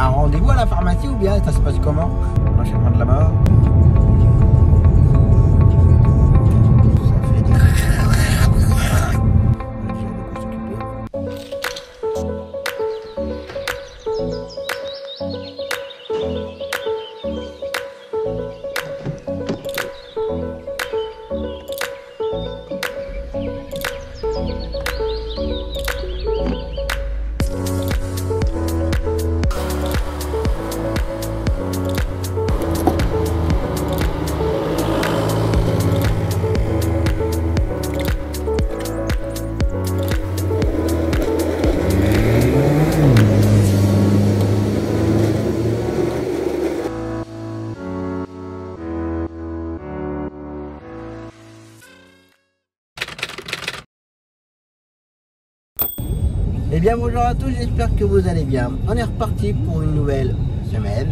a un rendez-vous à la pharmacie ou bien ça se passe comment? L'enchaînement de la mort. Ça fait des... On a déjà de quoi s'occuper. Eh bien bonjour à tous, j'espère que vous allez bien. On est reparti pour une nouvelle semaine.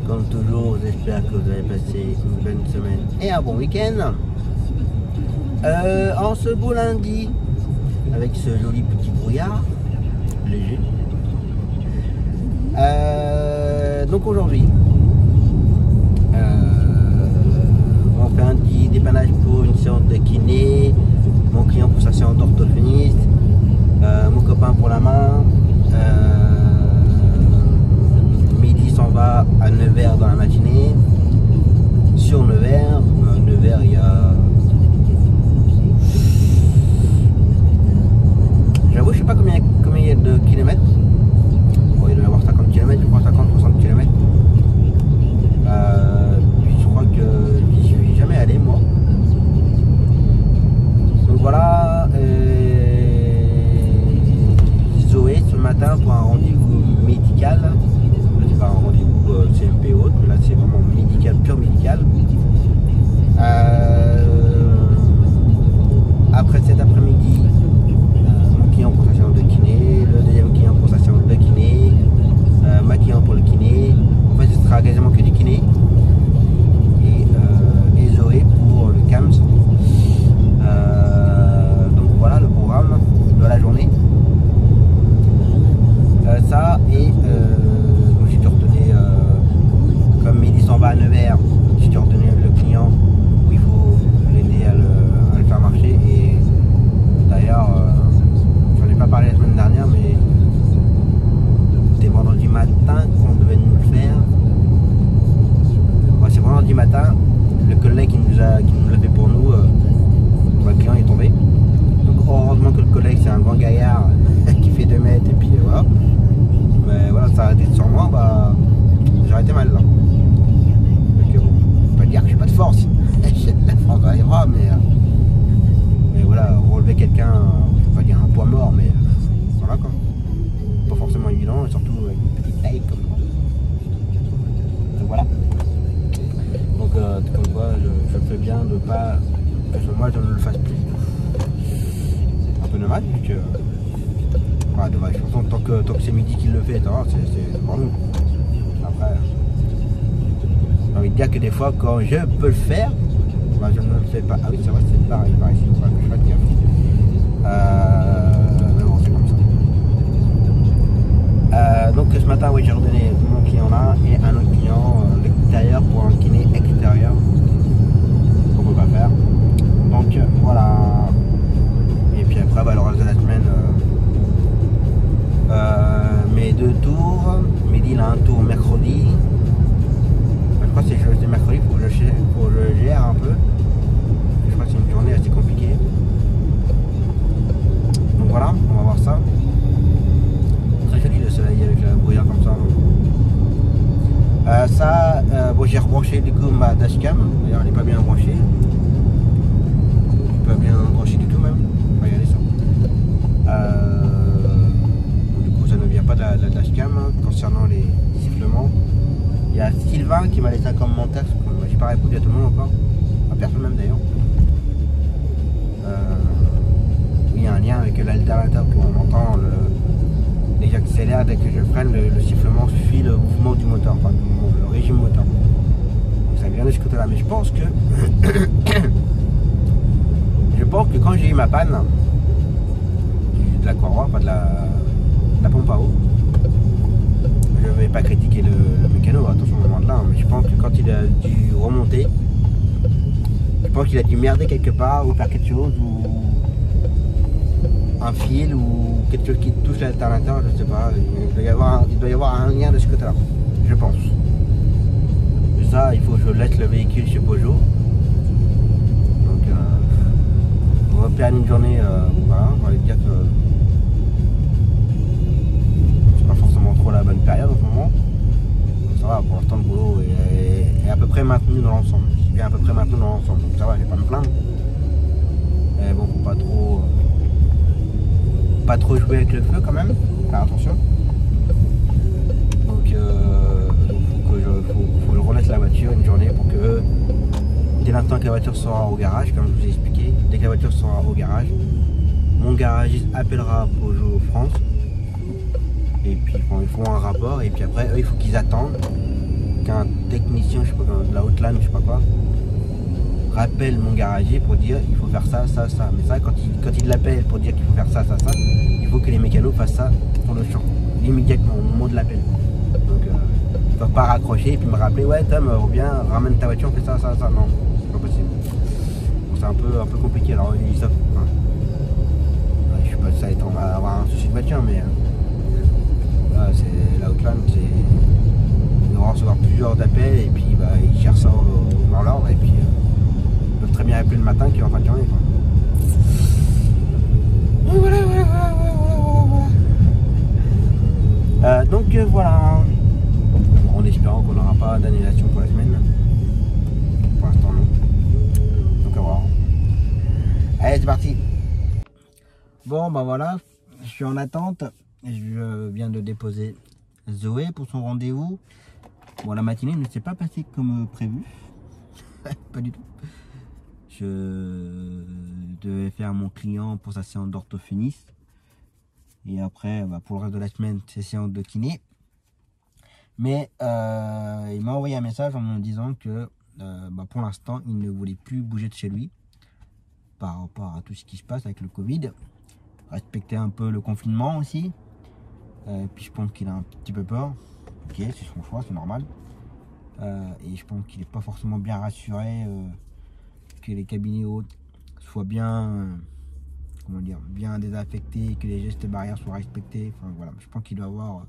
Comme toujours, j'espère que vous allez passer une bonne semaine et un bon week-end. En ce beau lundi, avec ce joli petit brouillard léger. Donc aujourd'hui, on fait un petit dépannage pour une séance de kiné, mon client pour sa séance d'orthophoniste. Mon copain pour la main. Midi s'en va à Nevers dans la matinée. Sur Nevers, il y a... J'avoue, je sais pas combien il y a de kilomètres. Bon, il doit y avoir 50 km, je crois 50-60 km. Puis je crois que j'y suis jamais allé moi. Donc voilà. Zoé ce matin pour un rendez-vous médical. C'est pas un rendez-vous CMP ou autre, mais là c'est vraiment médical, pur médical. Après cet après-midi, mon client pour sa séance de kiné, le deuxième client pour sa séance de kiné, ma client pour le kiné. En fait, ce sera quasiment que du kiné. Et Zoé pour le CAMS. Donc voilà le programme de la journée. Ça et donc j'ai dû redonner comme Mehdi s'en va à Nevers, j'ai dû redonner le client où il faut l'aider à le faire marcher. Et d'ailleurs j'en ai pas parlé la semaine dernière, mais c'était vendredi matin qu'on devait nous le faire. Ouais, c'est vendredi matin, le collègue qui nous l'a fait pour nous, le client est tombé. Donc heureusement que le collègue c'est un grand gaillard qui fait 2 mètres et puis voilà. Mais voilà, ça a arrêté sur moi, bah j'aurais été mal là. Donc bon, on peut pas dire que j'ai pas de force. La force dans les bras, mais voilà, relever quelqu'un, je vais pas dire un poids mort, mais voilà quoi. Pas forcément évident, et surtout avec une petite taille comme moi. Donc voilà. Donc comme quoi, je fais bien de pas, moi je ne le fasse plus. Un peu dommage, vu que ah, dommage, de toute façon, tant que c'est Mehdi qui le fait, c'est pour nous. Après, j'ai envie de dire que des fois, quand je peux le faire, bah, je ne le fais pas. Ah oui, c'est vrai, c'est pareil, il faut que je fasse gaffe. Mais bon, c'est comme ça. Donc ce matin, oui, j'ai redonné mon client là et un autre client l'extérieur pour un kiné extérieur qu'on ne peut pas faire. Donc voilà. Et puis après, bah, le reste de la semaine. Mes 2 tours, Mehdi il a un tour mercredi. Je crois que c'est mercredi, il faut que je gère un peu. Je crois que c'est une journée assez compliquée. Donc voilà, on va voir ça. Très joli le soleil avec le brouillard comme ça. Bon, j'ai rebranché du coup ma dashcam. D'ailleurs elle n'est pas bien branchée. Pas bien branchée du tout même. Regardez ça. Ça ne vient pas de la dashcam concernant les sifflements. Il y a Sylvain qui m'a laissé un commentaire, j'ai pas répondu à tout le monde encore, à personne même d'ailleurs. Il y a un lien avec l'alternateur pour on entend dès que j'accélère, dès que je freine, le sifflement suit le mouvement du moteur, enfin le régime moteur. Donc ça vient de ce côté-là, mais je pense que quand j'ai eu ma panne de la courroie, pas de la pompe à eau, je vais pas critiquer le mécano, attention au moment de là, mais je pense que quand il a dû remonter, je pense qu'il a dû merder quelque part ou faire quelque chose ou un fil ou quelque chose qui touche l'alternateur, je sais pas. Il doit y avoir un lien de ce côté-là, je pense. Et ça, il faut que je laisse le véhicule chez Peugeot. Donc, on va perdre une journée, voilà, on va lui dire que c'est pas forcément trop la bonne période en ce moment. Donc, ça va, pour l'instant, le boulot est à peu près maintenu dans l'ensemble. Je suis bien à peu près maintenu dans l'ensemble, donc ça va, je vais pas me plaindre. Mais bon, faut pas trop jouer avec le feu quand même, faire attention. Donc faut que je relaisse la voiture une journée pour que dès l'instant que la voiture sera au garage, comme je vous ai expliqué, dès que la voiture sera au garage, mon garagiste appellera Peugeot France et puis bon, ils font un rapport et puis après eux il faut qu'ils attendent qu'un technicien, je sais pas, de la hotline, je sais pas quoi, rappelle mon garagiste pour dire il faut faire ça, ça, ça. Mais ça, quand il l'appelle pour dire qu'il faut faire ça, ça, ça, il faut que les mécanos fassent ça sur le champ, immédiatement, au moment de l'appel. Donc, ils ne peuvent pas raccrocher et puis me rappeler, ouais, Tom, reviens, ramène ta voiture, on fait ça, ça, ça. Non, c'est pas possible. Donc, c'est un peu compliqué. Alors, ils savent. Hein. Je suis pas de ça étant à avoir un souci de voiture, mais là, c'est la hotline, ils vont recevoir plusieurs appels et puis bah, ils cherchent ça dans l'ordre et puis. Ils peuvent très bien appeler le matin qui est en fin de journée. Voilà. Donc voilà. En espérant qu'on n'aura pas d'annulation pour la semaine. Pour l'instant non. Donc à voir. Allez c'est parti. Bon bah voilà. Je suis en attente. Je viens de déposer Zoé pour son rendez-vous. Bon la matinée ne s'est pas passée comme prévu. Pas du tout. Je devais faire mon client pour sa séance d'orthophoniste. Et après, bah, pour le reste de la semaine, c'est séance de kiné. Mais il m'a envoyé un message en me disant que bah, pour l'instant, il ne voulait plus bouger de chez lui par rapport à tout ce qui se passe avec le Covid. Respecter un peu le confinement aussi. Puis je pense qu'il a un petit peu peur. Ok, c'est son choix, c'est normal. Et je pense qu'il n'est pas forcément bien rassuré que les cabinets hautes soient bien, comment dire, bien désaffectés, que les gestes barrières soient respectés. Enfin voilà, je pense qu'il doit avoir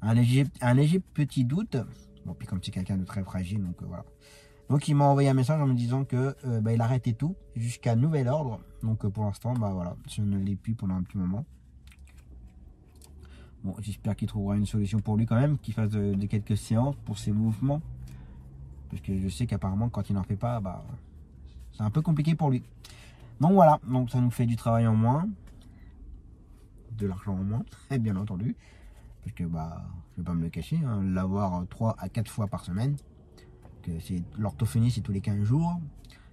un léger petit doute. Bon, puis comme c'est quelqu'un de très fragile, donc voilà. Donc il m'a envoyé un message en me disant que bah, il arrêtait tout jusqu'à nouvel ordre. Donc pour l'instant, bah voilà, je ne l'ai plus pendant un petit moment. Bon, j'espère qu'il trouvera une solution pour lui quand même, qu'il fasse de quelques séances pour ses mouvements. Parce que je sais qu'apparemment, quand il n'en fait pas, bah, c'est un peu compliqué pour lui. Donc voilà, donc ça nous fait du travail en moins. De l'argent en moins, bien entendu. Parce que bah, je vais pas me le cacher, hein, l'avoir 3 à 4 fois par semaine. L'orthophonie, c'est tous les 15 jours.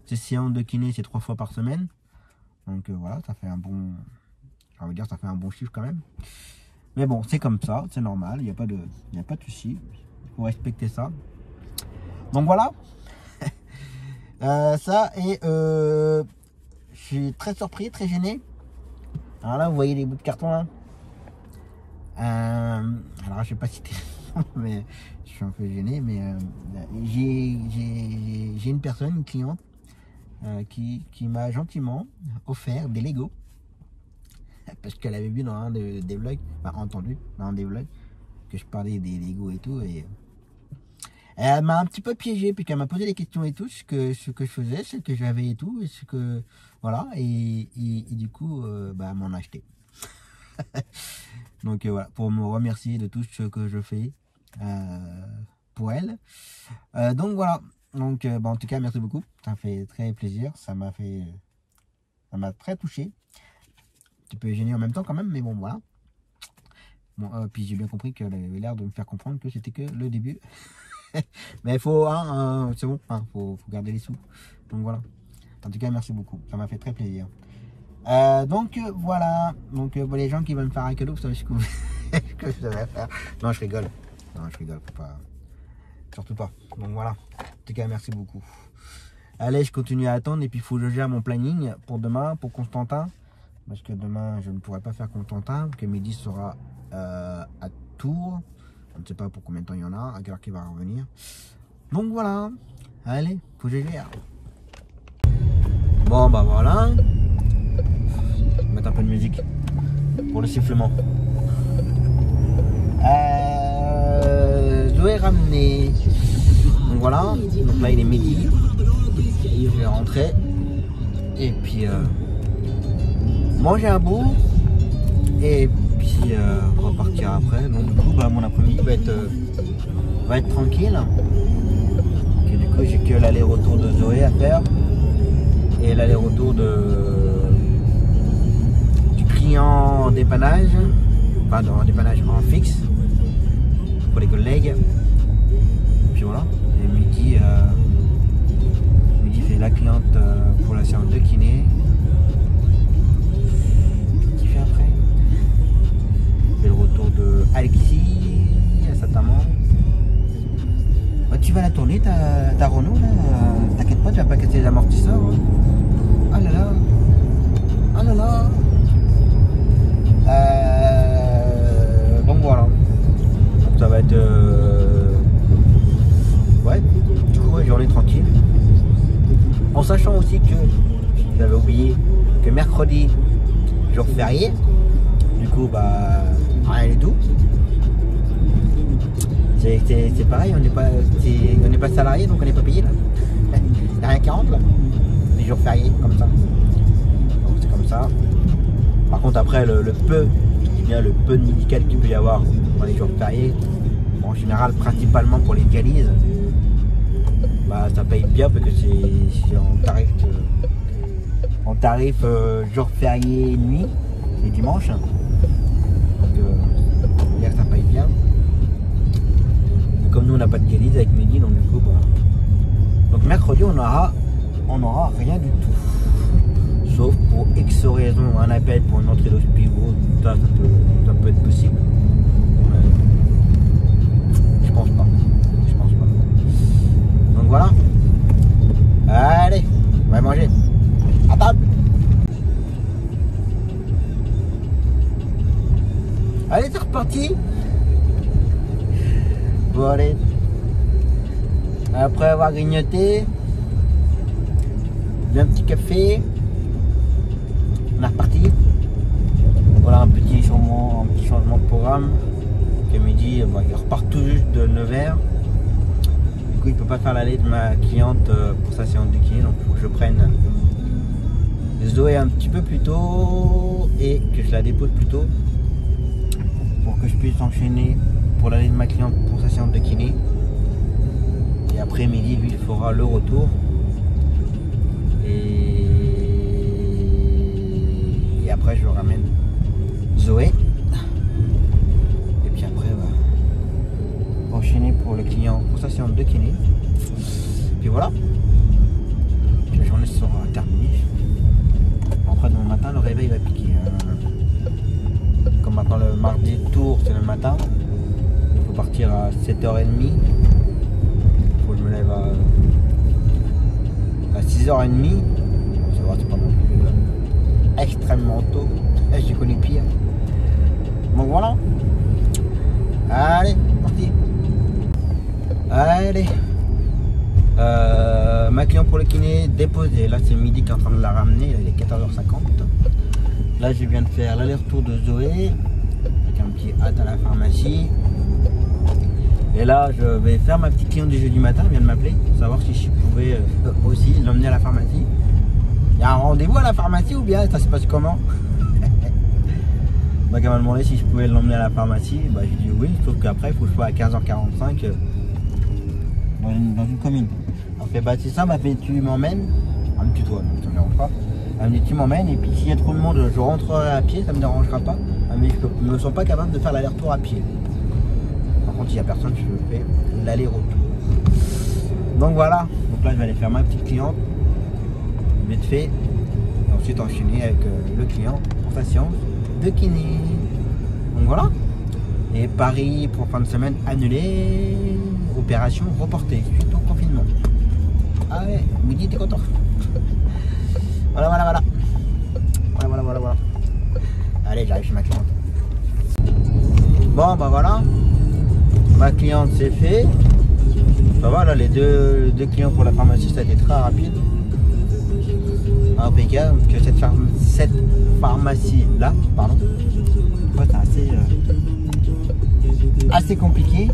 Ces séances de kiné, c'est 3 fois par semaine. Donc voilà, ça fait un bon... On va dire, ça fait un bon chiffre quand même. Mais bon, c'est comme ça, c'est normal, il n'y a pas de souci. Il faut respecter ça. Donc voilà. Ça, et je suis très surpris, très gêné. Alors là, vous voyez les bouts de carton là. Alors je sais pas si mais je suis un peu gêné, mais j'ai une personne, une cliente, qui m'a gentiment offert des Lego. Parce qu'elle avait vu dans un des vlogs, enfin entendu dans un des vlogs, que je parlais des Lego et tout, et elle m'a un petit peu piégé, puisqu'elle m'a posé des questions et tout, ce que je faisais, ce que j'avais et tout, et ce que, voilà, et du coup, bah, elle m'en a acheté. Donc voilà, pour me remercier de tout ce que je fais pour elle. Donc voilà, donc bah, en tout cas, merci beaucoup, ça m'a fait très plaisir, ça m'a très touché. Un petit peu gêné en même temps quand même, mais bon voilà. Bon, puis j'ai bien compris qu'elle avait l'air de me faire comprendre que c'était que le début. Mais il faut, hein, c'est bon, hein, faut garder les sous. Donc voilà. En tout cas, merci beaucoup, ça m'a fait très plaisir. Donc voilà. Donc pour les gens qui veulent me faire un cadeau, vous savez ce que je devrais faire. Non, je rigole. Non, je rigole, faut pas. Surtout pas. Donc voilà. En tout cas, merci beaucoup. Allez, je continue à attendre et puis il faut que je gère mon planning pour demain, pour Constantin. Parce que demain, je ne pourrai pas faire Constantin, que midi sera à Tours. On ne sait pas pour combien de temps il y en a, à quelle heure qu'il va revenir. Donc voilà, allez, faut que je gère. Bon bah voilà. On va mettre un peu de musique pour le sifflement. Zoé est ramené. Donc voilà, donc là il est midi. Je vais rentrer. Et puis manger un bout. Et puis repartir après. Donc du coup bah, mon après-midi va être tranquille. Et du coup j'ai que l'aller-retour de Zoé à faire. Et l'aller-retour du client en dépannage. Enfin en dépannage en fixe. Pour les collègues. Et puis voilà. Et midi fait la cliente pour la séance de kiné. Qui fait après? Fait le retour de Alexis à sa maman. Ouais, tu vas la tourner ta Renault là. T'inquiète pas, tu vas pas casser les amortisseurs. Hein. Ah là là. Ah là là. Donc voilà. Donc ça va être ouais, du coup ouais, journée tranquille. En sachant aussi que j'avais oublié que mercredi, jour férié, du coup bah rien du tout. C'est pareil, on n'est pas salarié donc on n'est pas payé là. Il n'y a rien qui rentre là. Les jours fériés comme ça. Donc c'est comme ça. Par contre après le peu de médical qu'il peut y avoir dans les jours fériés, en général principalement pour les dialyses, bah ça paye bien parce que c'est en tarif jour férié et nuit et dimanche. Donc dire que ça paye bien. Et comme nous on n'a pas de dialyse avec Mehdi, donc du coup bah, donc mercredi on aura rien du tout. Sauf pour X raison, un appel pour une entrée d'hospice, ça peut être possible. Mais je pense pas. Donc voilà. Allez, on va manger. À table. Allez, c'est reparti. Bon allez. Après avoir grignoté, un petit café. On est reparti. Voilà un petit changement de programme. Que midi, bon, il repart tout juste de 9h. Du coup, il ne peut pas faire l'aller de ma cliente pour sa séance de kiné. Donc, il faut que je prenne Zoé un petit peu plus tôt et que je la dépose plus tôt pour que je puisse enchaîner pour l'aller de ma cliente pour sa séance de kiné. Et après midi, lui, il fera le retour. Et après je ramène Zoé et puis après bah, enchaîner pour le client pour sa séance de kiné. Puis voilà, puis la journée sera terminée. Après demain matin le réveil va piquer. Comme maintenant le mardi tour c'est le matin, il faut partir à 7h30. Il faut que je me lève à 6h30. Ça va, c'est pas non plus extrêmement tôt. J'ai connu pire. Donc voilà. Allez, parti. Allez. Ma cliente pour le kiné déposée. Là c'est midi qui est en train de la ramener. Là, il est 14h50. Là je viens de faire l'aller-retour de Zoé avec un petit hâte à la pharmacie. Et là je vais faire ma petite cliente du jeudi matin. Elle vient de m'appeler pour savoir si je pouvais aussi l'emmener à la pharmacie. Il y a un rendez-vous à la pharmacie ou bien ça se passe comment? Donc elle m'a demandé si je pouvais l'emmener à la pharmacie. Bah j'ai dit oui, sauf qu'après il faut que je sois à 15h45 dans une commune. Elle fait bah c'est ça, bah fait, tu m'emmènes. Elle me tutoie, donc ça me dérange pas. Elle me dit tu m'emmènes et puis s'il y a trop de monde je rentrerai à pied, ça me dérangera pas. Mais je ne me sens pas capable de faire l'aller-retour à pied. Par contre s'il n'y a personne, je fais l'aller-retour. Donc voilà, donc là je vais aller faire ma petite cliente. Vite fait, et ensuite enchaîner avec le client pour sa séance de kiné. Donc voilà. Et Paris pour fin de semaine annulé, opération reportée suite au confinement. Ah ouais, midi t'es content. Voilà. Allez, j'arrive chez ma cliente. Bon bah voilà. Ma cliente c'est fait. Ça va là, les deux clients pour la pharmacie, ça a été très rapide. Impeccable. Que cette pharmacie là, pardon, c'est assez compliqué.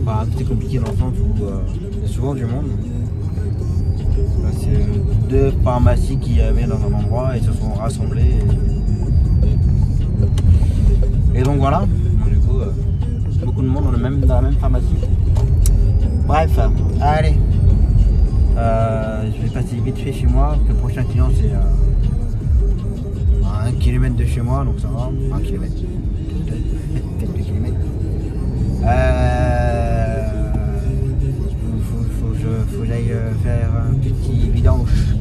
Enfin, c'est compliqué dans le sens où il y a souvent du monde. Là, c'est deux pharmacies qui avaient dans un endroit et se sont rassemblées. Et donc voilà. Donc, du coup, beaucoup de monde dans la même pharmacie. Bref, allez. Je vais passer vite fait chez moi. Le prochain client c'est à 1 km de chez moi, donc ça va. 1 km. Quelques kilomètres. Faut que j'aille faire un petit vidange.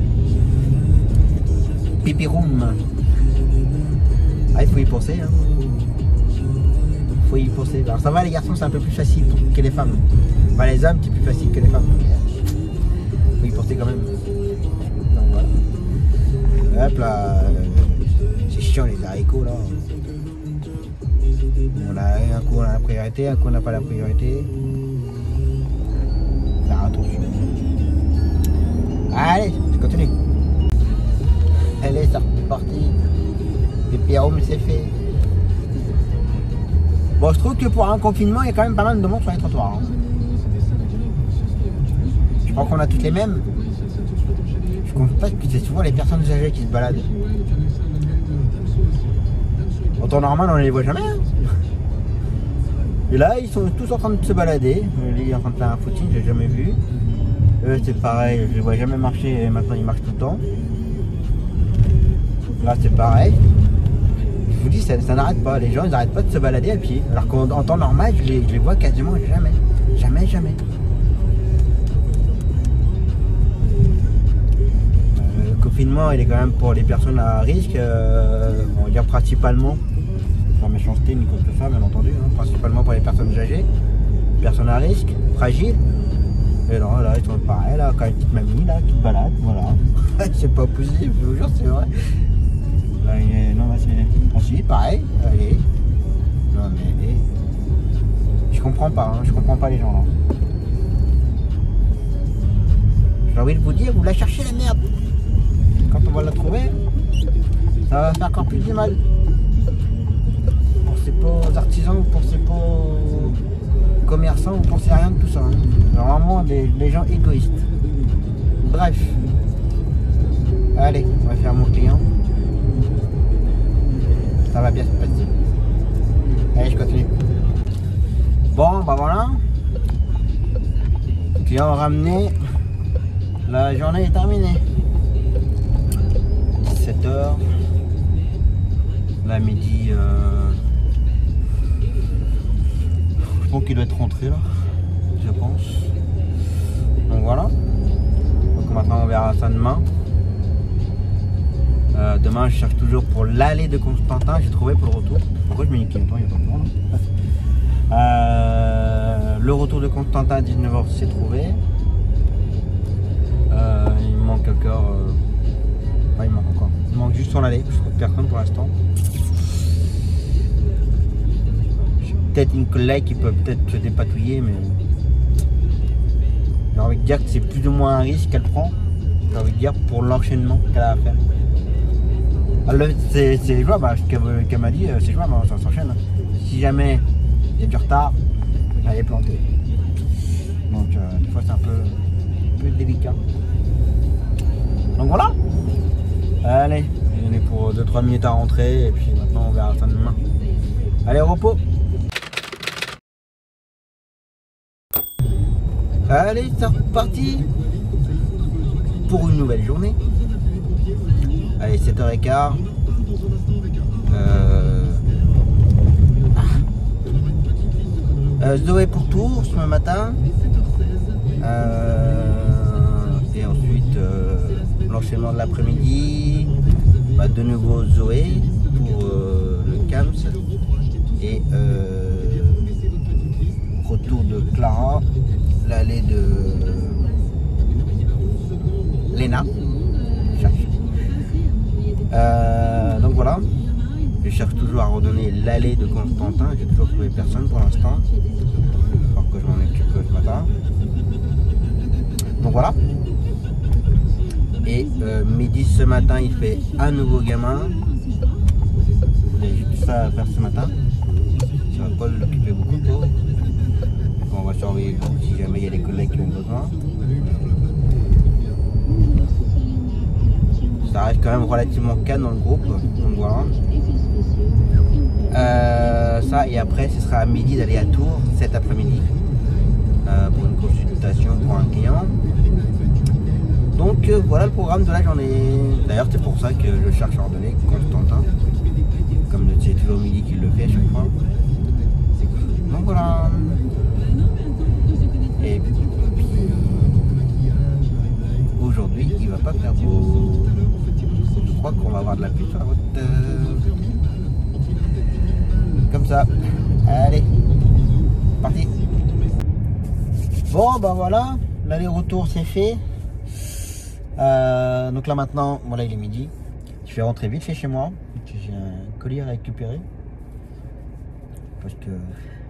Pipi room. Ah, il faut y penser. Hein. Faut y penser. Alors ça va, les garçons, c'est un peu plus facile que les femmes. Enfin, les hommes, c'est plus facile que les femmes. Faut y penser quand même. Donc voilà. Hop là. C'est chiant les haricots là. Un coup on a la priorité, un coup on n'a pas la priorité. Faire attention. Allez, je continue. Allez, c'est reparti. Le Pierrot, c'est fait. Bon, je trouve que pour un confinement, il y a quand même pas mal de monde sur les trottoirs. Hein. Je crois qu'on a toutes les mêmes. Je comprends pas que c'est souvent les personnes âgées qui se baladent. En temps normal, on ne les voit jamais. Hein. Et là, ils sont tous en train de se balader. Lui, il est en train de faire un footing, j'ai jamais vu. Eux, c'est pareil, je les vois jamais marcher et maintenant ils marchent tout le temps. Là, c'est pareil. Je vous dis, ça n'arrête pas. Les gens, ils n'arrêtent pas de se balader à pied. Alors qu'en temps normal, je les vois quasiment jamais. Jamais. Le confinement, il est quand même pour les personnes à risque. On va dire principalement. Sans méchanceté ni quoi que ce soit, bien entendu, hein, principalement pour les personnes âgées, personnes à risque, fragiles. Et là, ils sont pareils, là, quand une petite mamie là, qui te balade, voilà. C'est pas possible, je vous jure, c'est vrai. Là, c'est. Ensuite, pareil, allez. Non, mais. Je comprends pas, hein, je comprends pas les gens là. J'ai envie de vous dire, vous la cherchez la merde. Quand on va la trouver, ça va faire encore plus du mal. C'est pas aux artisans ou pour c'est pas aux commerçants ou pour c'est rien de tout ça. Hein. Vraiment des gens égoïstes. Bref. Allez, on va faire mon client. Ça va bien se passer. Allez, je continue. Bon, bah voilà. Client ramené. La journée est terminée. 17h. Là, midi. Donc il doit être rentré là, je pense. Donc voilà. Donc maintenant on verra ça demain. Demain je cherche toujours pour l'allée de Constantin. J'ai trouvé pour le retour. Pourquoi je mets une temps, il y a pas de temps là. Le retour de Constantin à 19h c'est trouvé. Il me manque encore. Enfin, il manque encore. Il manque juste sur l'allée. Je trouve personne pour l'instant. Peut-être une collègue qui peut peut-être se dépatouiller, mais j'ai envie de dire que c'est plus ou moins un risque qu'elle prend. J'ai envie de dire pour l'enchaînement qu'elle a à faire. C'est jouable, hein, ce qu'elle m'a dit, c'est jouable, hein, ça s'enchaîne. Si jamais il y a du retard, elle est plantée. Donc des fois c'est un peu délicat. Donc voilà. Allez, on est pour 2-3 minutes à rentrer et puis maintenant on verra ça demain. Allez, au repos. Allez, c'est reparti pour une nouvelle journée. Allez, 7h15. Zoé pour Tours ce matin. Et ensuite, l'enchaînement de l'après-midi. Bah, de nouveau Zoé pour le CAMS. Et retour de Clara. L'allée de Léna. Donc voilà. Je cherche toujours à redonner l'allée de Constantin. J'ai toujours trouvé personne pour l'instant. Alors que je m'en occupe ce matin. Donc voilà. Et midi ce matin, il fait un nouveau gamin. J'ai juste ça à faire ce matin. Ça va pas l'occuper beaucoup tôt. On va surveiller si jamais il y a des collègues qui ont besoin. Ça reste quand même relativement calme dans le groupe. Donc voilà. Ça et après ce sera à midi d'aller à Tours cet après-midi pour une consultation pour un client. Donc voilà le programme de la journée. D'ailleurs c'est pour ça que je cherche à ordonner Constantin. Comme c'est toujours midi qu'il le fait à chaque fois. Donc voilà. Et puis aujourd'hui il va pas faire beau. Je crois qu'on va avoir de la pluie sur la route. Comme ça. Allez. Parti. Bon ben voilà. L'aller-retour c'est fait. Donc là maintenant, voilà il est midi. Je vais rentrer vite fait chez moi. J'ai un colis à récupérer. Parce que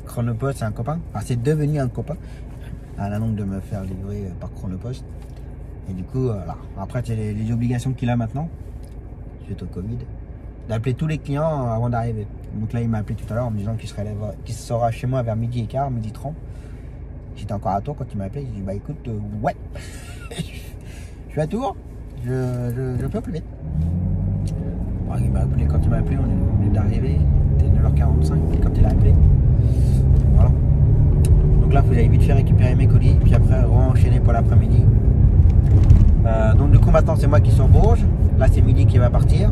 Chronopost c'est un copain. Enfin c'est devenu un copain. À la longue de me faire livrer par Chronopost. Et du coup, voilà. Après c'est les obligations qu'il a maintenant. Suite au Covid. D'appeler tous les clients avant d'arriver. Donc là il m'a appelé tout à l'heure en me disant qu'il sera chez moi vers midi et quart, midi 30. J'étais encore à Tours quand il m'a appelé. J'ai dit bah écoute, ouais. Je suis à Tours, je peux plus vite. Bon, il m'a appelé quand il m'a appelé, on est d'arriver, c'était 9h45 quand il a appelé. Voilà. Donc là, il faut que j'aille vite faire récupérer mes colis, puis après re-enchaîner pour l'après-midi. Donc du coup maintenant c'est moi qui suis en Bourges. Là c'est midi qui va partir.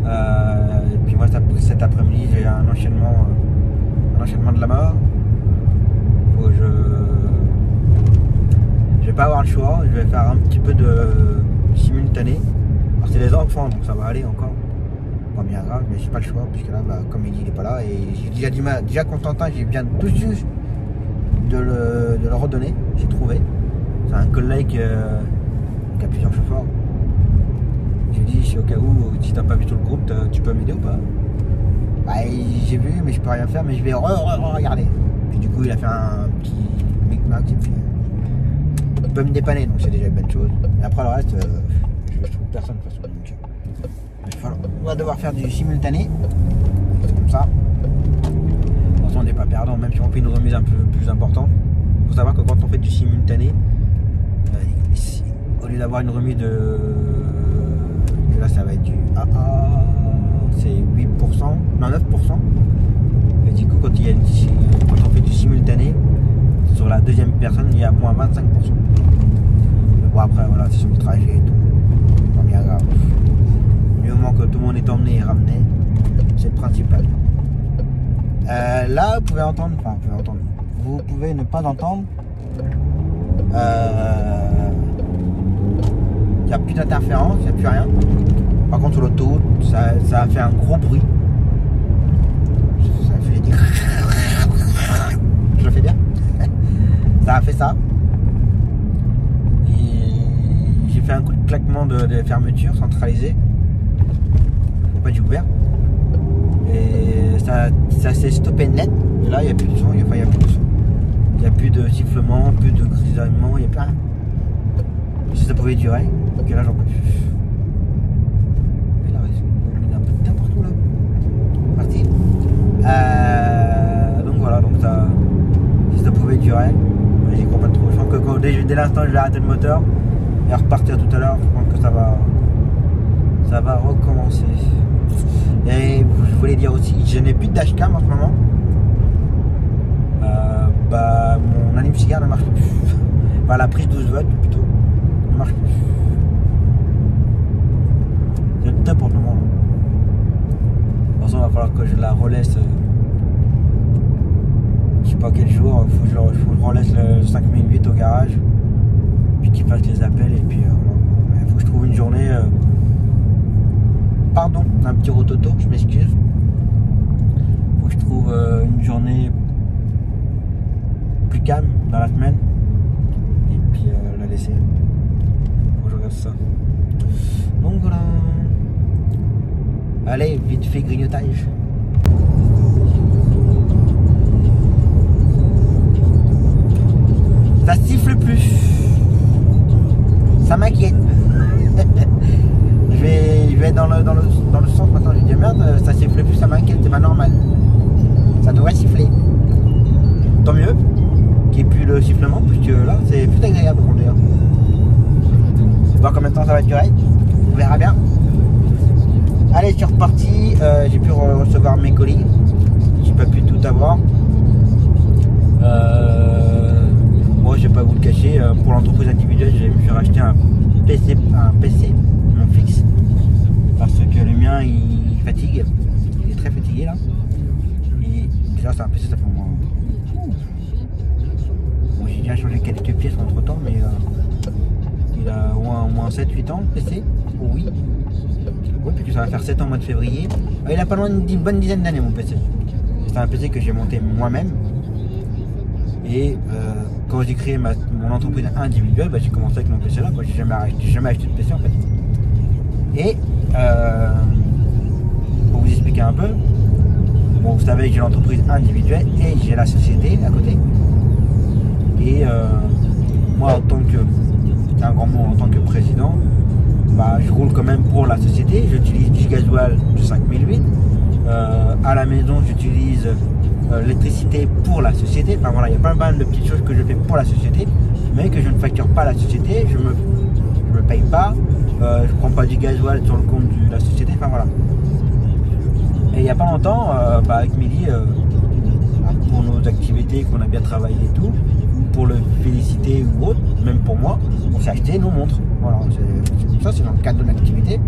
Et puis moi cet après-midi j'ai un enchaînement de la mort. Faut que je vais pas avoir le choix, je vais faire un petit peu de simultané. Alors c'est les enfants donc ça va aller encore. Pas bien grave, mais j'ai pas le choix puisque là bah, comme il est pas là et j'ai déjà Constantin, j'ai bien tout juste de le redonner, j'ai trouvé. C'est un collègue qui a plusieurs chauffeurs. J'ai dit au cas où si t'as pas vu tout le groupe, tu peux m'aider ou pas? Bah, j'ai vu mais je peux rien faire, mais je vais regarder. Puis du coup il a fait un petit micmac et puis il peut me dépanner donc c'est déjà une bonne chose. Et après le reste, je trouve personne de toute façon. Donc, on va devoir faire du simultané. Comme ça. De toute façon on n'est pas perdant, même si on fait une remise un peu plus importante. Il faut savoir que quand on fait du simultané, au lieu d'avoir une remise de... Là ça va être du AA, c'est 8%, non 9%. Et du coup quand on fait du simultané, sur la deuxième personne il y a moins 25%. Mais bon après voilà c'est sur le trajet et tout. Pas bien grave. Du moment que tout le monde est emmené et ramené, c'est le principal. Là vous pouvez entendre, enfin vous pouvez entendre, vous pouvez ne pas entendre. Il n'y a plus d'interférence, il n'y a plus rien. Par contre sur l'autoroute, ça a fait un gros bruit. Ça a fait des... Je le fais bien. Ça a fait ça. Et j'ai fait un coup de claquement de fermeture centralisée. Faut pas du ouvert. Et ça s'est stoppé net. Et là il n'y a plus de son, il n'y a plus de son. Il n'y a plus de sifflement, plus de grisaillement, il n'y a plus rien. Si ça pouvait durer, ok là j'en peux plus. Et là, il y a un peu de temps partout là. Parti. Donc voilà, donc ça, si ça pouvait durer, mais j'y crois pas trop. Je pense que dès l'instant je vais arrêter le moteur et repartir tout à l'heure, je pense que ça va recommencer. Et je voulais dire aussi, je n'ai plus de dashcam en ce moment. Bah mon allume-cigare ne marche plus. Enfin la prise 12 volts plutôt ne marche plus. C'est le top pour le moment. De toute façon il va falloir que je la relaisse. Je sais pas quel jour, faut que je relaisse le 5008 au garage. Puis qu'il fasse les appels et puis il faut que je trouve une journée. Pardon, un petit rototo, je m'excuse. Faut que je trouve une journée plus calme dans la semaine et puis la laisser. Faut que je regarde ça. Donc voilà. Allez, vite fait grignotage. Ça siffle plus. Ça m'inquiète. je vais dans le sens maintenant. Je dis merde, ça siffle plus, ça m'inquiète, c'est pas normal. Ça devrait siffler. Tant mieux qu'il n'y ait plus le sifflement, puisque là c'est plus agréable pour conduire. Voir combien de temps ça va durer. On verra bien. Allez, je suis reparti. J'ai pu recevoir mes colis. J'ai pas pu tout avoir. Moi, je vais pas vous le cacher. Pour l'entreprise individuelle, je me suis racheté un PC, mon fixe, parce que le mien il fatigue. Il est très fatigué là. Et déjà, c'est un PC, ça fait moins. Bon, j'ai déjà changé quelques pièces entre temps, mais il a au moins 7-8 ans le PC. Oh oui. Oui, parce que ça va faire 7 ans au mois de février. Il a pas loin d'une bonne dizaine d'années mon PC. C'est un PC que j'ai monté moi-même. Et quand j'ai créé mon entreprise individuelle, j'ai commencé avec mon PC là. J'ai jamais acheté de PC en fait. Et pour vous expliquer un peu, bon, vous savez que j'ai l'entreprise individuelle et j'ai la société à côté. Et moi, en tant que, c'est un grand mot, en tant que président, je roule quand même pour la société. J'utilise du gasoil de 5008. À la maison, j'utilise l'électricité pour la société. Enfin voilà, il y a pas mal de petites choses que je fais pour la société, mais que je ne facture pas la société. Je me paye pas. Je prends pas du gasoil sur le compte de la société. Enfin voilà. Et il n'y a pas longtemps, avec Mehdi, pour nos activités qu'on a bien travaillé et tout, pour le féliciter ou autre, même pour moi, on s'est acheté nos montres. Voilà, ça c'est dans le cadre de l'activité.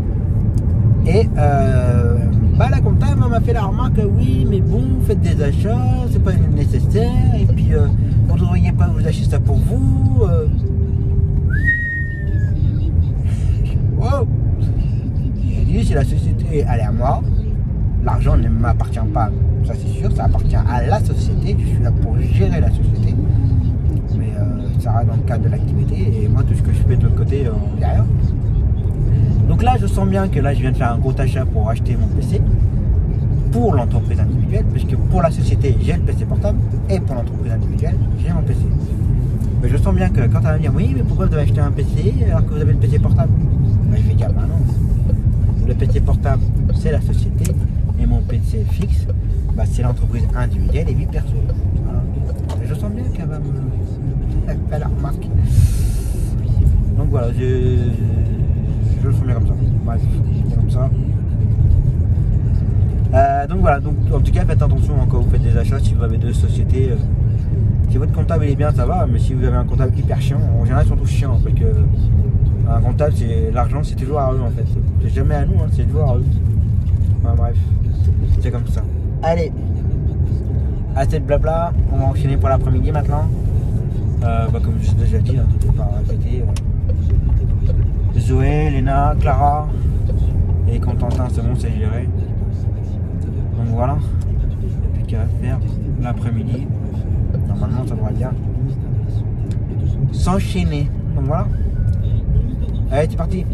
Et la comptable m'a fait la remarque, oui mais bon, vous faites des achats, c'est pas nécessaire, et puis vous ne devriez pas vous acheter ça pour vous. Wow. J'ai dit, si la société elle est à moi, l'argent ne m'appartient pas, ça c'est sûr, ça appartient à la société, je suis là pour gérer la société, mais ça reste dans le cadre de l'activité, et moi tout ce que je fais de l'autre côté, derrière. Donc là, je sens bien que là, je viens de faire un gros achat pour acheter mon PC pour l'entreprise individuelle, puisque pour la société, j'ai le PC portable, et pour l'entreprise individuelle, j'ai mon PC. Mais je sens bien que quand elle va me dire, oui, mais pourquoi vous avez acheté un PC alors que vous avez le PC portable? Je vais dire, non. Le PC portable, c'est la société, et mon PC fixe, c'est l'entreprise individuelle et vie perso. Voilà. Je sens bien qu'elle va me faire la remarque. Donc voilà, je le sens bien comme ça. Bref, comme ça. Donc voilà, donc en tout cas faites attention quand vous faites des achats, si vous avez deux sociétés. Si votre comptable il est bien, ça va, mais si vous avez un comptable hyper chiant, en général ils sont tous chiants, parce que un comptable, l'argent c'est toujours à eux en fait. C'est jamais à nous, hein, c'est toujours à eux. Enfin bref, c'est comme ça. Allez, assez de blabla, on va enchaîner pour l'après-midi maintenant. Comme je l'ai déjà dit, tout est pas répété. Zoé, Léna, Clara et Constantin, c'est bon, c'est géré. Donc voilà, il n'y a plus qu'à faire l'après-midi. Normalement, ça devrait bien s'enchaîner. Donc voilà. Allez, c'est parti.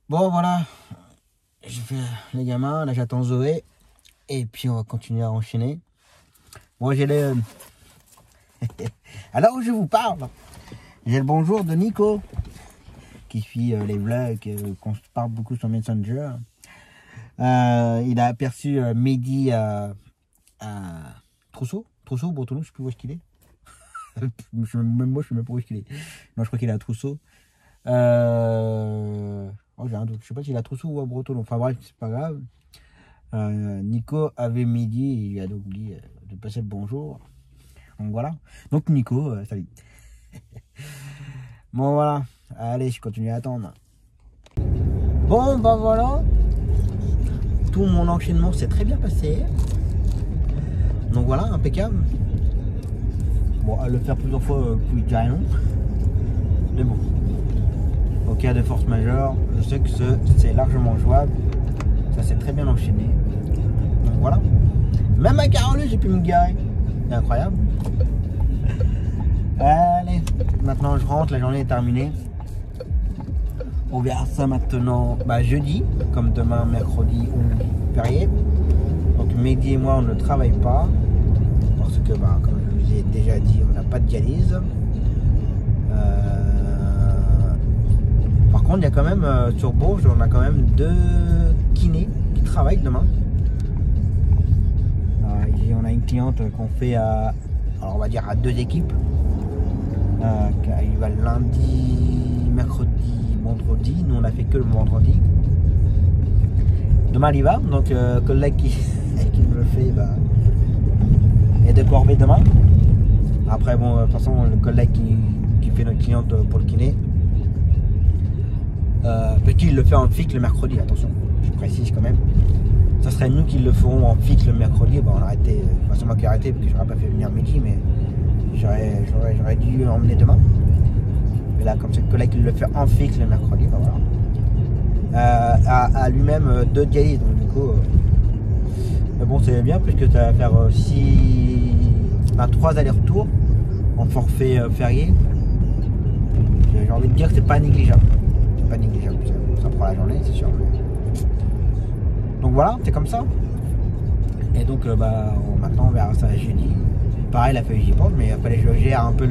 Bon, voilà. Je fais les gamins, là j'attends Zoé. Et puis on va continuer à enchaîner. Bon, j'ai le... Alors où je vous parle, j'ai le bonjour de Nico, qui suit les vlogs, qu'on se parle beaucoup sur Messenger. Il a aperçu Mehdi à Trousseau, Bretonneau, je sais plus où est-ce qu'il est. Même moi, je sais même pas où est-ce qu'il est. Non, je crois qu'il est à Trousseau. J'ai un doute. Je sais pas s'il est à Trousseau ou à Bretonneau. Enfin bref, c'est pas grave. Nico avait Mehdi, il lui a donc dit de passer le bonjour. Donc voilà. Donc Nico, salut. Bon voilà. Allez, je continue à attendre. Bon, voilà. Tout mon enchaînement s'est très bien passé. Donc voilà, impeccable. Bon, à le faire plusieurs fois, vous direz non. Mais bon. Au cas de force majeure, je sais que c'est largement jouable. Ça s'est très bien enchaîné. Donc voilà. Même à Carole, j'ai pu me garer. C'est incroyable. Allez, maintenant je rentre, la journée est terminée. On verra ça maintenant jeudi, comme demain, mercredi ou férié. Donc Mehdi et moi, on ne travaille pas. Parce que, comme je vous ai déjà dit, on n'a pas de dialyse. Par contre, il y a quand même, sur Bourges, on a quand même 2 kinés qui travaillent demain. On a une cliente qu'on fait alors on va dire à 2 équipes. Il va lundi, mercredi, vendredi. Nous on a fait que le vendredi. Demain il y va, donc collègue qui me le fait est de corvée demain. Après bon, de toute façon le collègue qui fait notre cliente pour le kiné, petit il le fait en fixe le mercredi, attention, je précise quand même. Ça serait nous qui le ferons en fixe le mercredi. On a arrêté, c'est moi qui ai arrêté parce que je n'aurais pas fait venir Mehdi, mais j'aurais dû l'emmener demain. Mais là, comme c'est le collègue qui le fait en fixe le mercredi, voilà. À lui-même 2 dialyses, donc du coup. Mais bon, c'est bien parce que tu vas faire 3 allers-retours en forfait férié. J'ai envie de dire que c'est pas négligeable. C'est pas négligeable, ça prend la journée, c'est sûr. Donc voilà, c'est comme ça. Et donc maintenant on verra ça jeudi. Pareil la feuille j'y pense, mais il fallait que je gère un peu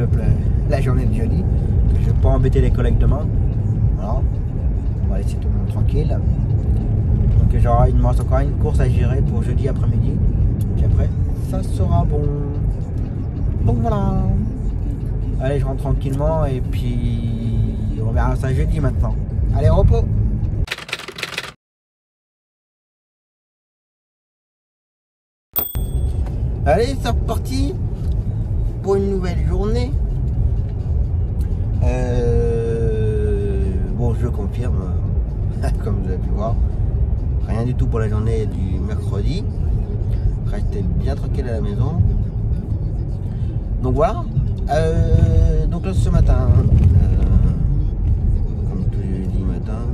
la journée de jeudi. Je vais pas embêter les collègues demain. Voilà. On va laisser tout le monde tranquille. Donc il me reste encore une course à gérer pour jeudi après-midi. Puis après, ça sera bon. Donc voilà. Allez, je rentre tranquillement et puis on verra ça jeudi maintenant. Allez, repos. Allez, c'est reparti pour une nouvelle journée. Bon, je confirme, comme vous avez pu voir, rien du tout pour la journée du mercredi. Restez bien tranquille à la maison. Donc voilà. Donc là, ce matin, comme tous les jeudis matin,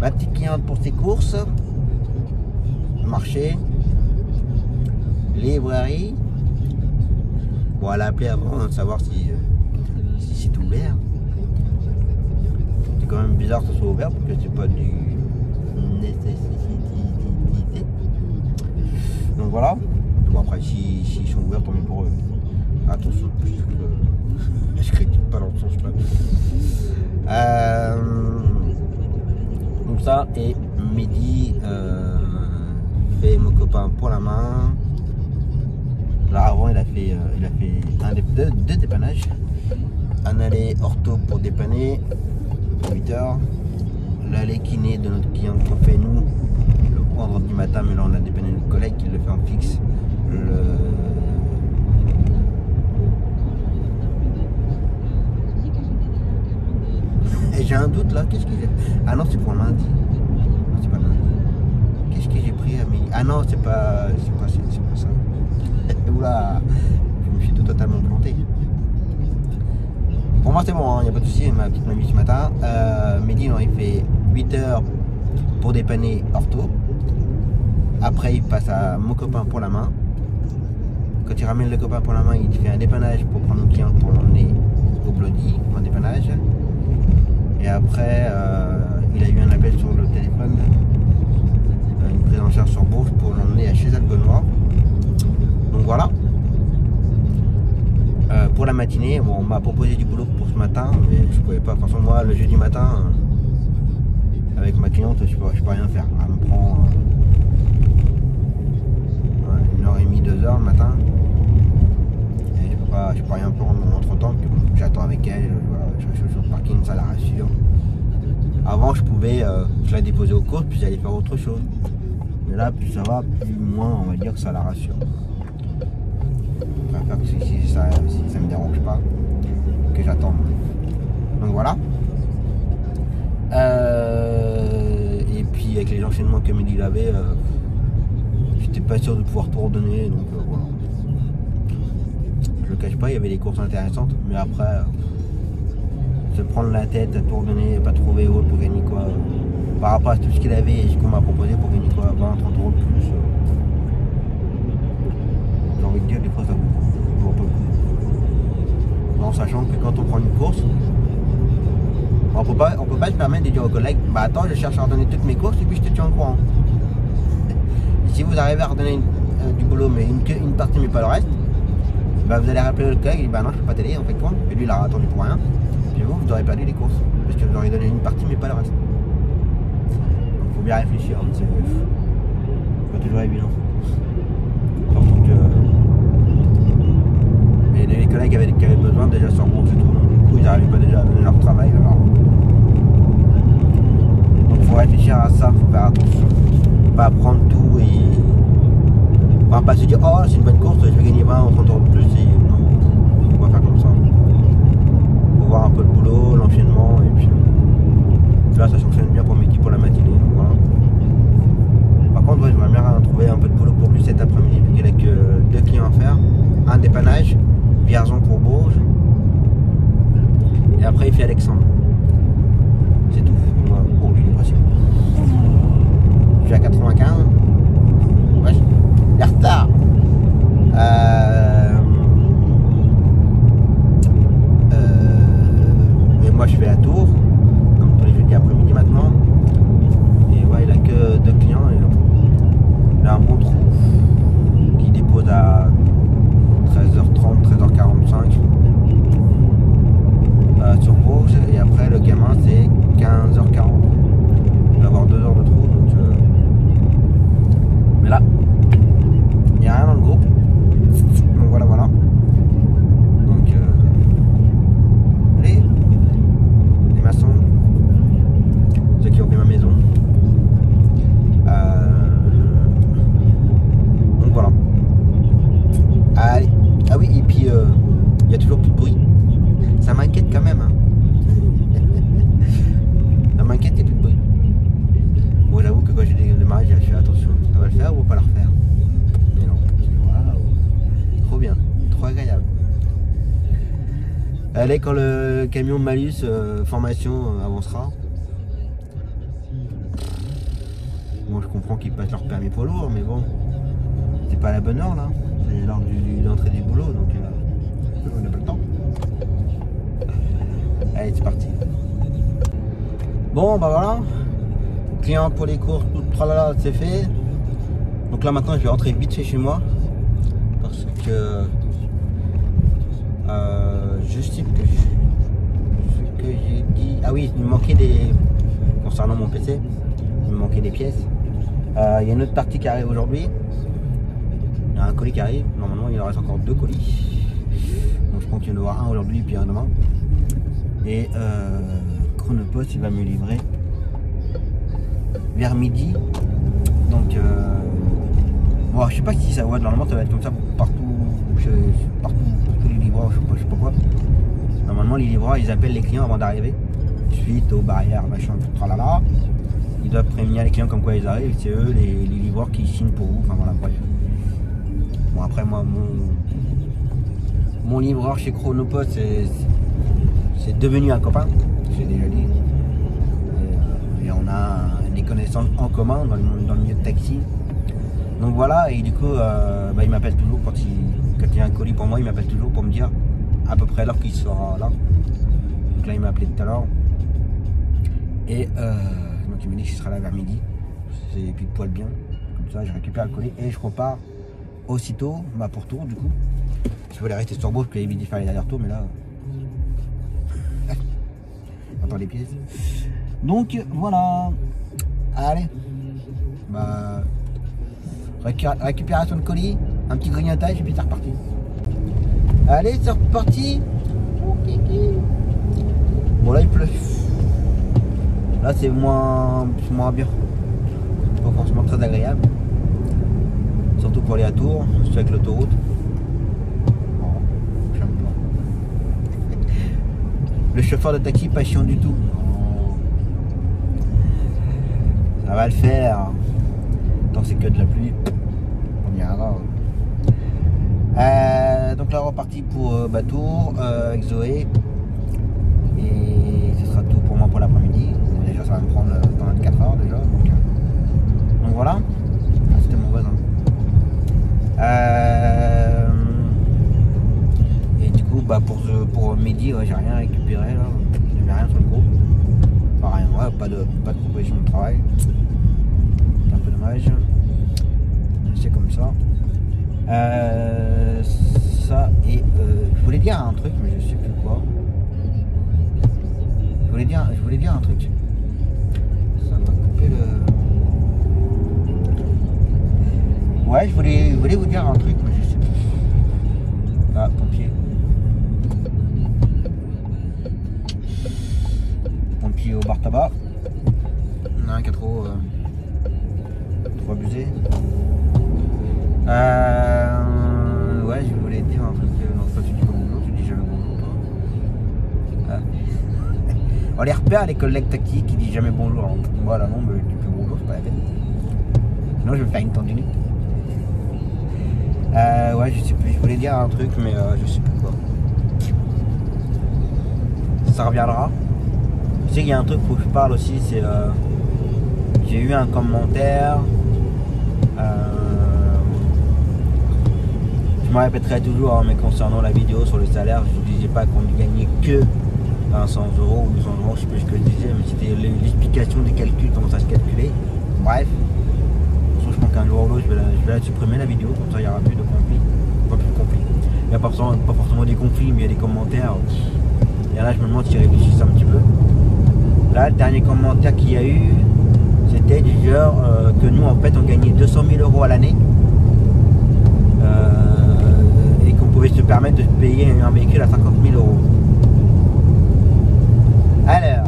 ma petite cliente pour ses courses. Marché, librairie. Bon, elle a appelé avant de savoir si c'est ouvert. C'est quand même bizarre que ce soit ouvert parce que c'est pas du nécessité. Donc voilà. Bon, après, s'ils sont ouverts, tant mieux pour eux. Attention, je critique pas dans le sens là. Donc ça, et Mehdi fait mon copain pour la main. Là avant il a fait deux dépannages. Un aller ortho pour dépanner 8h. L'aller kiné de notre client qu'on fait nous le vendredi matin, mais là on a dépanné notre collègue qui le fait en fixe Et j'ai un doute là, qu'est-ce que j'ai. Ah non, c'est pour lundi. Non, c'est pas lundi. Qu'est-ce que j'ai pris à midi? Ah non, c'est pas ça. Oula, je me suis totalement planté. Pour moi c'est bon, il n'y a pas de souci, ma petite mamie ce matin. Mehdi, il fait 8h pour dépanner ortho. Après il passe à mon copain pour la main. Quand il ramène le copain pour la main, il fait un dépannage pour prendre le client pour l'emmener au Bloody, un dépannage. Et après, il a eu un appel sur le téléphone, une prise en charge sur Bourges pour l'emmener à chez Albenois. Donc voilà. Pour la matinée, bon, on m'a proposé du boulot pour ce matin, mais je pouvais pas. De toute façon, moi, le jeudi matin, avec ma cliente, je peux rien faire. Elle me prend 1h30, 2h le matin. Et je peux rien prendre entre temps, j'attends avec elle, je suis sur le parking, ça la rassure. Avant, je pouvais, je la déposer aux courses, puis j'allais faire autre chose. Mais là, plus ça va, plus moins, on va dire que ça la rassure. Je préfère que si ça me dérange pas, que j'attende. Donc voilà. Et puis avec les enchaînements que Mehdi avait, j'étais pas sûr de pouvoir tout redonner, donc voilà. Je le cache pas, il y avait des courses intéressantes, mais après, se prendre la tête à tout redonner, pas trouver autre pour gagner quoi. Par rapport à tout ce qu'il avait et ce qu'on m'a proposé pour gagner quoi, 20, 30 euros de plus. J'ai envie de dire, des fois ça vaut pas le coup. En sachant que quand on prend une course, pas, je permets de dire aux collègues, bah attends, je cherche à redonner toutes mes courses et puis je te tiens au courant. Et si vous arrivez à redonner du boulot, mais une partie mais pas le reste, bah vous allez rappeler le collègue et dit bah non, je peux pas t'aider, on fait quoi? Et lui il a attendu pour rien. Puis vous aurez perdu les courses. Parce que vous aurez donné une partie mais pas le reste. Donc faut bien réfléchir, hein, c'est pas toujours évident. Donc, mais les collègues qui avaient besoin déjà sur Bourges et tout, donc du coup ils n'arrivaient pas déjà à donner leur travail. Alors. Donc faut réfléchir à ça, faut faire attention. Pas prendre tout et. Enfin, pas se dire oh c'est une bonne course, je vais gagner 20 ou 30 € de plus et non, on va faire comme ça. Faut voir un peu le boulot, l'enchaînement et puis là ça s'enchaîne bien pour Mickey pour la matinée, donc voilà. Par contre ouais, j'aimerais bien trouver un peu de boulot pour lui cet après-midi vu qu'il n'a que 2 clients à faire, un dépannage, Vierzon pour Bourges et après il fait Alexandre. C'est tout. Voilà. Oh lui il est facile. Je suis à 95. Ouais, il est en retard. Et moi je fais la tour, comme tous les jeudis après-midi maintenant. Et ouais, il a que 2 clients et il a un bon trou qui dépose à 13h30, 13h45 sur Bourges. Et après le gamin c'est 15h40. Il va avoir 2 heures de trou donc mais là il n'y a rien dans le groupe. Donc voilà. Donc allez, les maçons, ceux qui ont fait ma maison. Donc voilà. Allez. Ah oui, et puis il y a toujours plus de bruit. Ça m'inquiète quand même. Hein. Ça m'inquiète, il n'y a plus de bruit. Bon, j'avoue que quand j'ai des démarrages, je fais attention. Ça va le faire ou pas le refaire? Mais non. Waouh. Trop bien. Trop agréable. Allez, quand le camion malus formation avancera. Bon, je comprends qu'ils passent leur permis poids lourd, mais bon, c'est pas à la bonne heure là. C'est l'heure de l'entrée du boulot, donc on n'a pas le temps. Allez, c'est parti. Bon, bah voilà. Client pour les courses, tout tralala, c'est fait. Donc là maintenant, je vais rentrer vite fait chez moi parce que je sais que ce que j'ai dit. Ah oui, il me manquait des. Concernant mon PC, il me manquait des pièces. Il y a une autre partie qui arrive aujourd'hui. Il y a un colis qui arrive. Normalement, il en reste encore 2 colis. Donc je pense qu'il y en aura un aujourd'hui et puis un demain. Et Chronopost, il va me livrer vers midi. Donc bon, je sais pas si ça va. Normalement, ça va être comme ça partout. Partout tous les livreurs, je sais pas quoi. Normalement, les livreurs, ils appellent les clients avant d'arriver. Suite aux barrières, machin, tout tralala. Ils doivent prévenir les clients comme quoi ils arrivent. C'est eux, les livreurs, qui signent pour vous. Enfin voilà, bref. Bon, après, moi, mon livreur chez Chronopost, c'est devenu un copain. J'ai déjà dit. Et on a des connaissances en commun dans le milieu de taxi. Donc voilà, et du coup, bah, il m'appelle toujours quand il y a un colis pour moi, il m'appelle toujours pour me dire à peu près l'heure qu'il sera là. Donc là, il m'a appelé tout à l'heure. Et donc il me dit qu'il sera là vers midi. C'est pile poil bien. Comme ça, je récupère le colis et je repars aussitôt, bah, pour tour du coup. Je voulais rester sur Bourges, puis éviter de faire les allers-retours, mais là. Attends les pièces. Donc voilà. Allez. Bah. Récupération de colis, un petit grignotage et puis c'est reparti. Allez, c'est reparti. Bon là il pleut. Là c'est moins bien. C'est pas forcément très agréable. Surtout pour aller à Tours, surtout avec l'autoroute. Oh, j'aime pas. Le chauffeur de taxi pas chiant du tout. Ça va le faire. Tant que c'est que de la pluie, on y ira. Donc là, reparti pour Tours avec Zoé. Et ce sera tout pour moi pour l'après-midi. Déjà, ça va me prendre 24 heures déjà. Donc voilà. Ah, c'était mon voisin. Et du coup, pour midi, ouais, j'ai rien récupéré là. J'avais rien sur le groupe. Pas rien. Ouais, pas de proposition de travail. C'est un peu dommage. C'est comme ça. Ça et je voulais dire un truc, mais je sais plus quoi. Je voulais dire un truc. Ça m'a coupé le. Ouais, je voulais vous dire un truc, mais je sais plus. Ah, pompier. Pompier au bar tabac. Il y en a un qui a trop abusé. Ouais, je voulais dire un truc. Non, toi tu dis pas bonjour, tu dis jamais bonjour, toi. On les repère, les collègues tactiques qui disent jamais bonjour. Alors, moi là non, mais tu peux bonjour, c'est pas la peine. Sinon je vais me faire une tendinite. Ouais, je sais plus, je voulais dire un truc, mais je sais plus quoi. Ça reviendra. Je sais qu'il y a un truc où je parle aussi, c'est j'ai eu un commentaire. Je me répéterai toujours, hein, mais concernant la vidéo sur le salaire, je ne disais pas qu'on ne gagnait que 100 euros ou 200 euros, je sais plus ce que je disais, mais c'était l'explication des calculs, comment ça se calculait. Bref, je pense qu'un jour ou l'autre, je vais la supprimer la vidéo, comme ça il n'y aura plus de conflits. Pas plus de conflits. Il n'y a pas forcément des conflits, mais il y a des commentaires. Et là, je me demande s'ils réfléchissent un petit peu. Là, le dernier commentaire qu'il y a eu, c'était du genre que nous, en fait, on gagnait 200 000 euros à l'année. Et qu'on pouvait se permettre de payer un véhicule à 50 000 euros. Alors,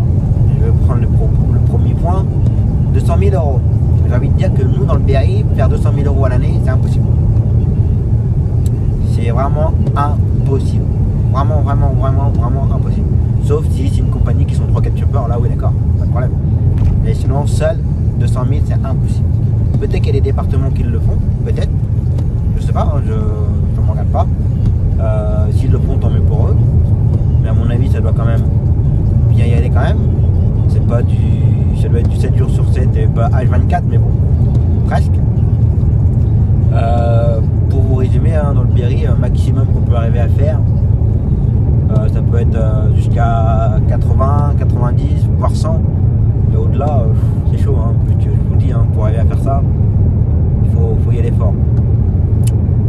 je vais prendre le premier point, 200 000 euros. J'ai envie de dire que nous, dans le BRI, faire 200 000 euros à l'année, c'est impossible. C'est vraiment impossible. Vraiment impossible. Sauf si c'est une compagnie qui sont 3-4 chauffeurs, là oui d'accord, pas de problème. Mais sinon, seul 200 000, c'est impossible. Peut-être qu'il y a des départements qui le font, peut-être. Je sais pas, hein, je ne me regarde pas. S'ils le font, tant mieux pour eux. Mais à mon avis, ça doit quand même bien y aller quand même. C'est pas du. Ça doit être du 7 jours sur 7 et pas H24, mais bon, presque. Pour vous résumer, hein, dans le Berry, maximum qu'on peut arriver à faire, ça peut être jusqu'à 80, 90, voire 100. Mais au-delà, c'est chaud, hein, je vous dis, hein, pour arriver à faire ça, il faut y aller fort.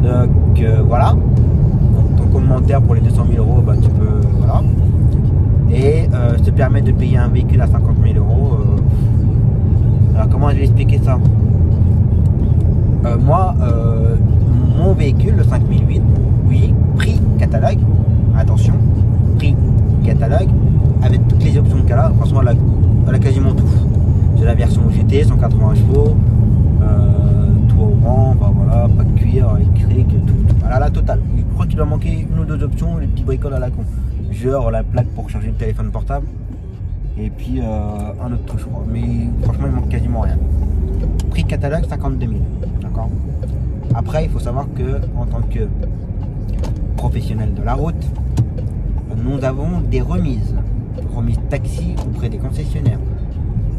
Donc voilà, donc, ton commentaire pour les 200 000 euros, bah, tu peux, voilà. Et te permet de payer un véhicule à 50 000 euros. Alors comment je vais expliquer ça? Moi, mon véhicule, le 5008, oui, prix catalogue, attention, prix catalogue, avec toutes les options qu'elle a, franchement elle a quasiment tout. J'ai la version GT, 180 chevaux, tout au rang, bah voilà, pas de cuir, électrique, tout. Voilà, la totale. Je crois qu'il doit manquer une ou deux options, les petits bricoles à la con. Genre la plaque pour charger le téléphone portable, et puis un autre truc, je crois. Mais franchement, il manque quasiment rien. Prix catalogue 52 000, d'accord. Après, il faut savoir que en tant que professionnel de la route, nous avons des remises taxi auprès des concessionnaires.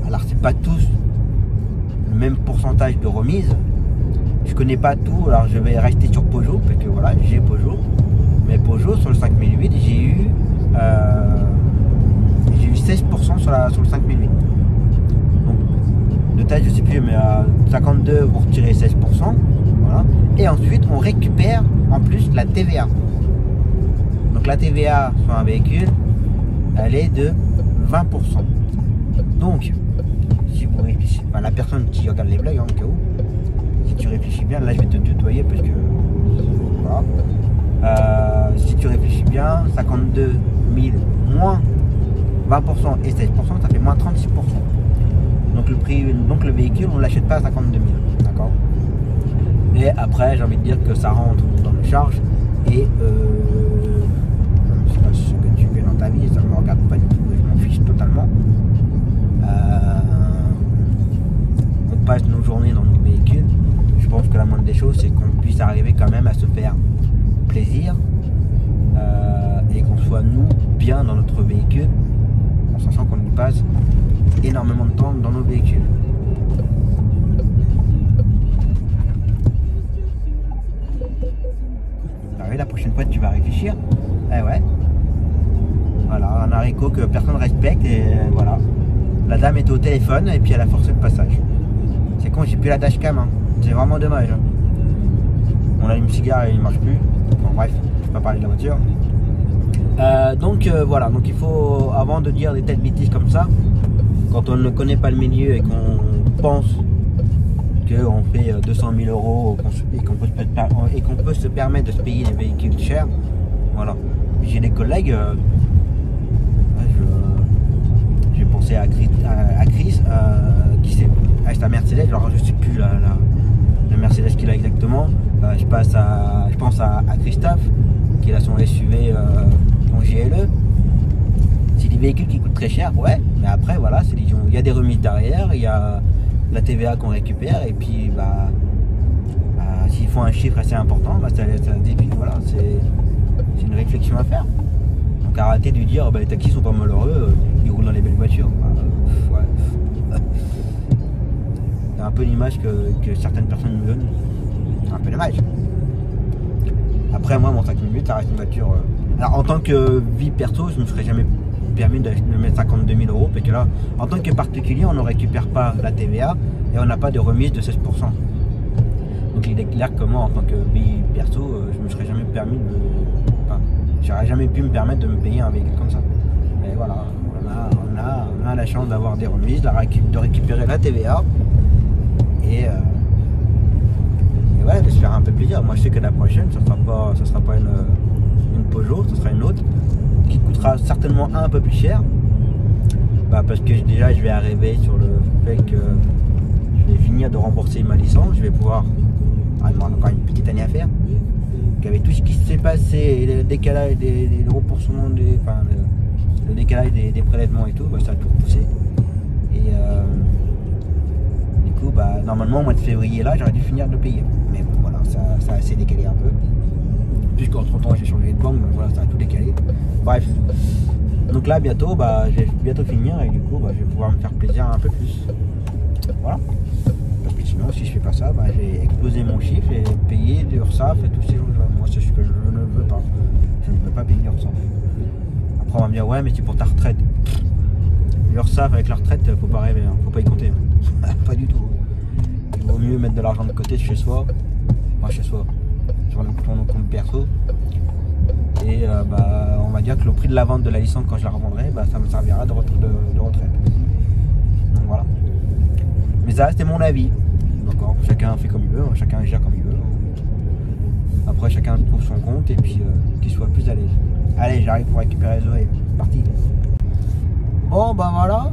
Alors, c'est pas tous le même pourcentage de remise. Je connais pas tout, alors je vais rester sur Peugeot parce que voilà, j'ai Peugeot. Mais Peugeot sur le 5008, j'ai eu 16% sur le 5008. Donc de taille je sais plus, mais à 52 vous retirez 16%. Voilà. Et ensuite on récupère en plus la TVA. Donc la TVA sur un véhicule, elle est de 20%. Donc si vous réfléchissez, enfin, la personne qui regarde les blagues, hein, au cas où, si tu réfléchis bien, là je vais te tutoyer parce que voilà. Si tu réfléchis bien, 52 000 moins 20% et 16%, ça fait moins 36%. Donc le prix, donc le véhicule, on ne l'achète pas à 52 000, d'accord. Et après, j'ai envie de dire que ça rentre dans le charge et je sais pas ce que tu fais dans ta vie, ça ne me regarde pas du tout, je m'en fiche totalement. On passe nos journées dans nos véhicules. Je pense que la moindre des choses, c'est qu'on puisse arriver quand même à se faire plaisir et qu'on soit nous bien dans notre véhicule, en sachant qu'on y passe énormément de temps dans nos véhicules. Alors, la prochaine fois tu vas réfléchir. Eh ouais. Voilà, un haricot que personne ne respecte et voilà. La dame était au téléphone et puis elle a forcé le passage. C'est con, j'ai plus la dashcam, hein. C'est vraiment dommage. Hein. On allume le cigare et il marche plus. Bon bref, je vais pas parler de la voiture. Voilà, donc il faut, avant de dire des telles bêtises comme ça, quand on ne connaît pas le milieu et qu'on pense qu'on fait 200 000 euros et qu'on peut se permettre de se payer des véhicules chers, voilà. J'ai des collègues, j'ai pensé à Chris qui s'est acheté la Mercedes, alors je sais plus la Mercedes qu'il a exactement. Je pense à Christophe qui a son SUV, son GLE. C'est des véhicules qui coûtent très cher, ouais, mais après voilà, il y a des remises derrière, il y a la TVA qu'on récupère et puis s'ils font un chiffre assez important, ça déduit, voilà, c'est une réflexion à faire. Donc arrêtez de dire les taxis sont pas malheureux, ils roulent dans les belles voitures. Ouais. C'est un peu l'image que certaines personnes nous donnent. Un peu dommage. Après moi mon 5 minutes ça reste une voiture. Alors en tant que vie perso, je ne me serais jamais permis de mettre 52 000 euros parce que là en tant que particulier on ne récupère pas la TVA et on n'a pas de remise de 16%. Donc il est clair que moi en tant que vie perso je ne me serais jamais permis j'aurais jamais pu me permettre de me payer un véhicule comme ça. Mais voilà, on a la chance d'avoir des remises, de récupérer la TVA et voilà, de se faire un peu plaisir. Moi je sais que la prochaine ça sera pas une Peugeot, ce sera une autre qui coûtera certainement un peu plus cher, parce que déjà je vais arriver sur le fait que je vais finir de rembourser ma licence, je vais pouvoir, il me reste encore une petite année à faire, qu'avec tout ce qui s'est passé, le décalage des remboursements, le décalage des prélèvements et tout, ça a tout repoussé. Et du coup normalement au mois de février là j'aurais dû finir de payer, mais bon voilà, ça a assez décalé un peu. Puisqu'entre temps j'ai changé de banque, donc voilà, ça a tout décalé. Bref, donc là bientôt, je vais bientôt finir et du coup je vais pouvoir me faire plaisir un peu plus. Voilà. Parce que sinon si je fais pas ça, je vais exploser mon chiffre et payer de l'URSSAF et tous ces choses-là. Moi c'est ce que je ne veux pas. Je ne veux pas payer l'URSSAF. Après on va me dire ouais mais c'est pour ta retraite. L'URSSAF avec la retraite, faut pas rêver, hein. Faut pas y compter. Hein. Pas du tout. Il vaut mieux mettre de l'argent de côté chez soi. Enfin chez soi. Sur ton compte perso et on va dire que le prix de la vente de la licence quand je la revendrai, ça me servira de retraite. Donc voilà, mais ça c'était mon avis, d'accord, chacun fait comme il veut, chacun gère comme il veut, après chacun trouve son compte et puis qu'il soit plus à l'aise. Allez, j'arrive pour récupérer Zoé, parti. Bon voilà,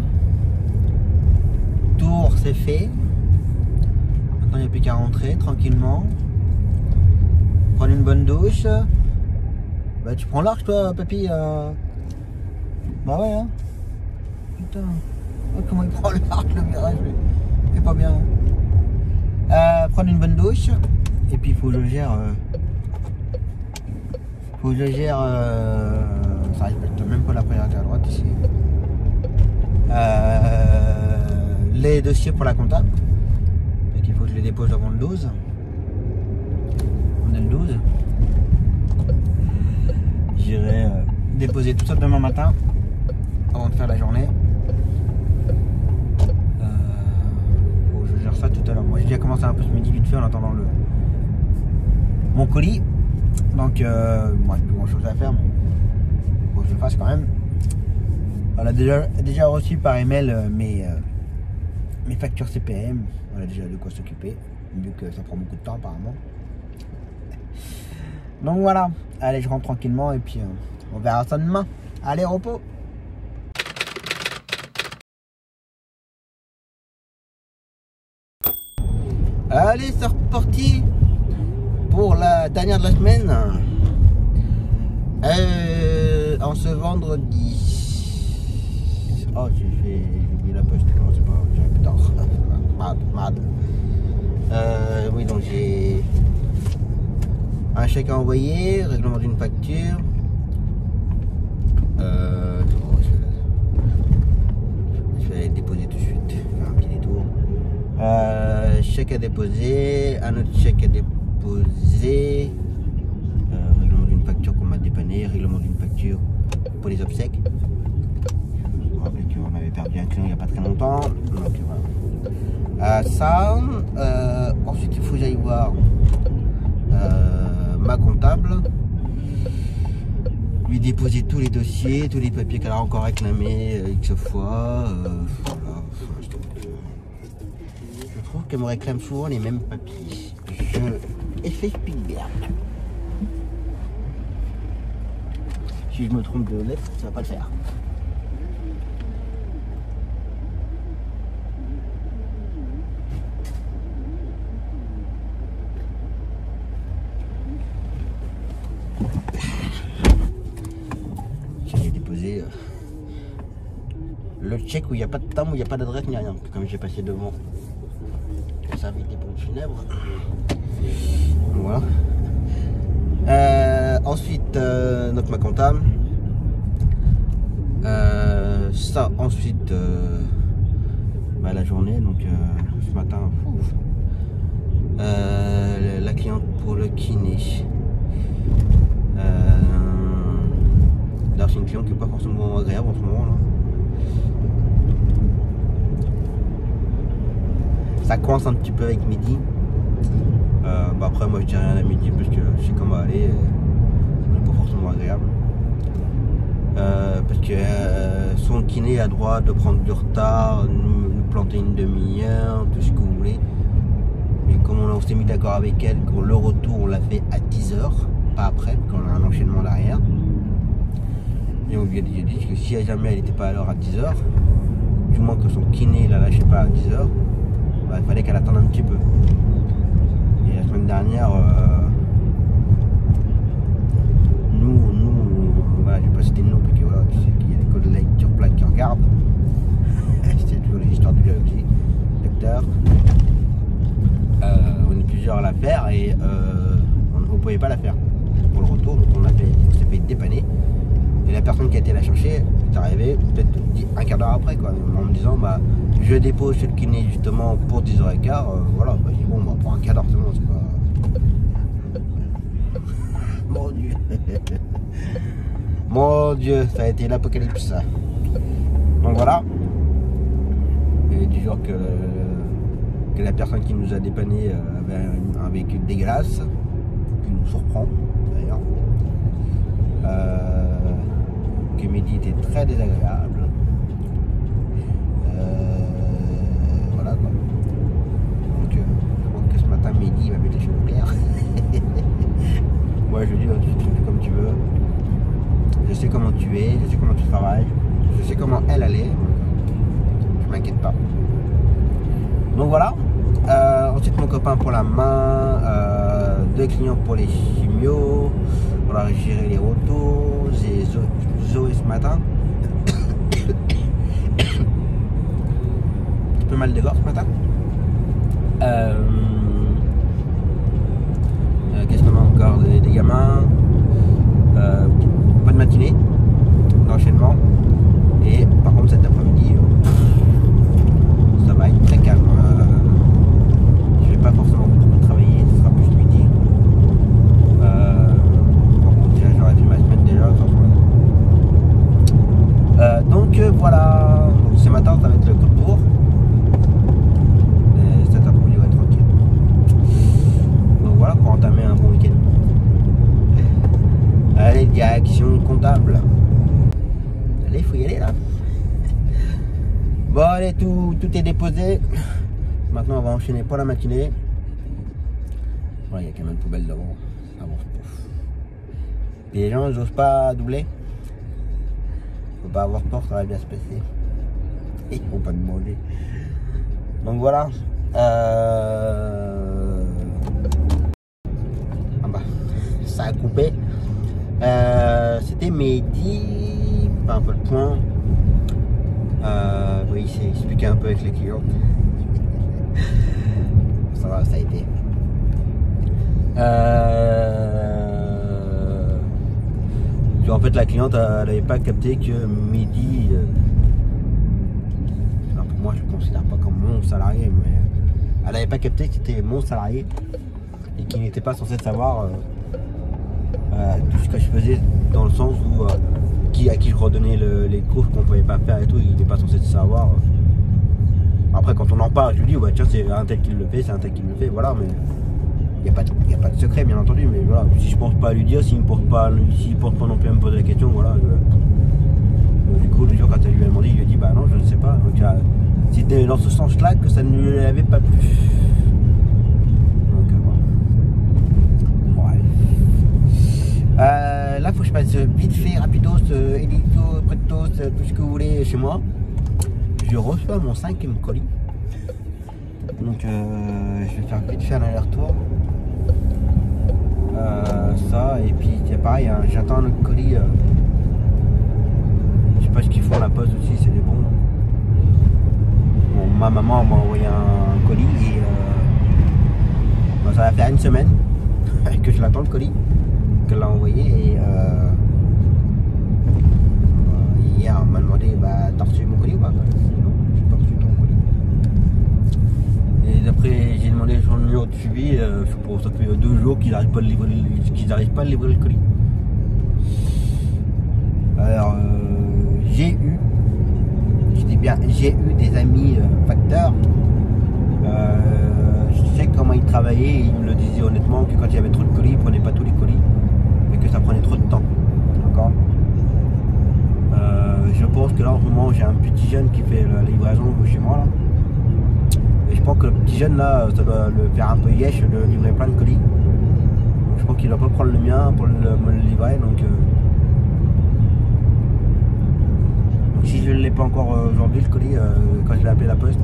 tour c'est fait, maintenant il n'y a plus qu'à rentrer tranquillement. Prendre une bonne douche. Tu prends l'arche toi papy Bah ouais hein. Putain. Oh, comment il prend l'arche le virage. C'est pas bien. Prendre une bonne douche. Et puis il faut que je gère. Ça respecte même pas la priorité à droite ici. Les dossiers pour la comptable. Donc il faut que je les dépose avant le 12. On est le 12. J'irai déposer tout ça demain matin avant de faire la journée. Faut que je gère ça tout à l'heure. Moi j'ai déjà commencé un peu ce midi vite fait en attendant mon colis. Donc moi j'ai plus grand chose à faire, mais faut que je le fasse quand même. On a déjà reçu par email mes factures CPM. On a déjà de quoi s'occuper, vu que ça prend beaucoup de temps apparemment. Donc voilà, allez je rentre tranquillement et puis on verra ça demain. Allez repos. Allez c'est reparti pour la dernière de la semaine. En ce vendredi. Oh j'ai oublié la poste, c'est pas grave, j'ai un peu tard. Mad. Oui donc j'ai un chèque à envoyer, règlement d'une facture. Je vais aller déposer tout de suite, faire un petit détour. Chèque à déposer, un autre chèque à déposer. Règlement d'une facture qu'on m'a dépanné, règlement d'une facture pour les obsèques. Je me rappelle qu'on avait j'avais perdu un client il n'y a pas très longtemps. Donc voilà. Ensuite il faut que j'aille voir ma comptable, lui déposer tous les dossiers, tous les papiers qu'elle a encore réclamés X fois. Voilà. Je trouve qu'elle me réclame souvent les mêmes papiers. Je explique bien. Si je me trompe de lettre, ça va pas le faire. J'ai déposé le chèque où il n'y a pas de timbre, où il n'y a pas d'adresse ni rien. Comme j'ai passé devant le service des pompes funèbres. Voilà. Ensuite, donc ma comptable. Ça, ensuite, la journée, donc ce matin, la cliente pour le kiné. D'ailleurs, c'est une cliente qui n'est pas forcément agréable en ce moment. Là. Ça coince un petit peu avec Midi. Après, moi je dis rien à Midi parce que je sais comment elle est. Elle n'est pas forcément agréable. Parce que son kiné a droit de prendre du retard, nous planter une demi-heure, tout ce que vous voulez. Mais comme on s'est mis d'accord avec elle, que le retour on l'a fait à 10h, pas après, quand on a un enchaînement derrière. Et on lui a dit que si jamais elle n'était pas à l'heure à 10h, du moins que son kiné la lâchait pas à 10h, il fallait qu'elle attende un petit peu. Et la semaine dernière, voilà, j'ai pas cité de nom parce que voilà, je sais qu'il y a des collègues sur place qui regardent. C'est toujours les histoires du docteur. On est plusieurs à la faire et on ne pouvait pas la faire pour le retour, donc on s'est fait dépanner. Et la personne qui a été la chercher est arrivée peut-être un quart d'heure après, quoi, en me disant je dépose chez le kiné justement pour 10h15. Voilà, je dis bon, pour un quart d'heure, c'est bon, c'est pas. Mon Dieu. Mon Dieu, ça a été l'apocalypse. Donc voilà. Et du jour que la personne qui nous a dépanné avait un véhicule dégueulasse, qui nous surprend d'ailleurs. Que Midi était très désagréable. Voilà quoi. Donc je crois que ce matin Midi il va mettre les cheveux clairs. Moi je lui dis tu fais comme tu veux. Je sais comment tu es, je sais comment tu travailles, je sais comment elle est. Je m'inquiète pas. Donc voilà. Ensuite mon copain pour la main, 2 clients pour les chimios. On a géré les retours, j'ai Zoé ce matin. Un peu mal de gorge ce matin. Qu'est-ce qu'on a encore des gamins. Pas de matinée, d'enchaînement. Et par contre cet après-midi, ça va être très calme. Je vais pas forcément beaucoup travailler, ce sera plus midi. J'aurais fait ma semaine déjà. Donc voilà, donc, ce matin ça va être le coup de bourre. Et cet après-midi va être tranquille. Donc voilà pour entamer un bon week-end. Allez, direction comptable. Allez, il faut y aller là. Bon allez, tout est déposé. Maintenant on va enchaîner pour la matinée. Voilà, il y a quand même une poubelle devant. Ah bon, et les gens n'osent pas doubler. Faut pas avoir peur, ça va bien se passer. Ils vont pas demander. Donc voilà. Ça a coupé. C'était Mehdi, un peu le point. Oui, il s'est expliqué un peu avec les clients. Ça va, ça a été. En fait, la cliente, elle n'avait pas capté que Mehdi, alors pour moi, je ne le considère pas comme mon salarié, mais elle n'avait pas capté que c'était mon salarié et qu'il n'était pas censé savoir tout ce que je faisais, dans le sens où à qui je redonnais les cours qu'on pouvait pas faire et tout, il n'est pas censé savoir. Après, quand on en parle, je lui dis, ouais, tiens, c'est un tel qui le fait, c'est un tel qui le fait, voilà, mais il n'y a pas de secret, bien entendu, mais voilà, si je pense pas à lui dire, s'il ne pense pas non plus à me poser la question, voilà. Du coup, le jour, quand elle lui a demandé, il lui a dit, bah non, je ne sais pas. Donc, c'était dans ce sens-là que ça ne lui avait pas plu. Donc, voilà. Ouais. Là, faut que je passe vite fait, rapidos, édito, pretos, tout ce que vous voulez chez moi. Je reçois mon 5e colis. Donc, je vais faire vite fait un aller-retour. Ça, et puis, c'est pareil, hein, j'attends le colis. Je sais pas ce qu'ils font à la poste aussi, c'est des bons. Bon, ma maman m'a envoyé un colis et bah, ça va faire une semaine que je l'attends le colis qu'elle l'a envoyé et hier elle m'a demandé bah t'as reçu mon colis ou pas? Non, j'ai pas reçu ton colis. Et d'après j'ai demandé son numéro de suivi, ça fait 2 jours qu'ils n'arrivent pas à livrer le colis. Alors j'ai eu des amis facteurs. Je sais comment ils travaillaient, ils me le disaient honnêtement que quand il y avait trop de colis, ils ne prenaient pas tous les colis et que ça prenait trop de temps. D'accord. Je pense que là en ce moment j'ai un petit jeune qui fait la livraison chez moi là. Et je pense que le petit jeune là, ça doit le faire un peu yesh de livrer plein de colis. Donc, je pense qu'il doit pas prendre le mien pour me le livrer. Donc si je ne l'ai pas encore aujourd'hui le colis, quand je vais appeler la poste,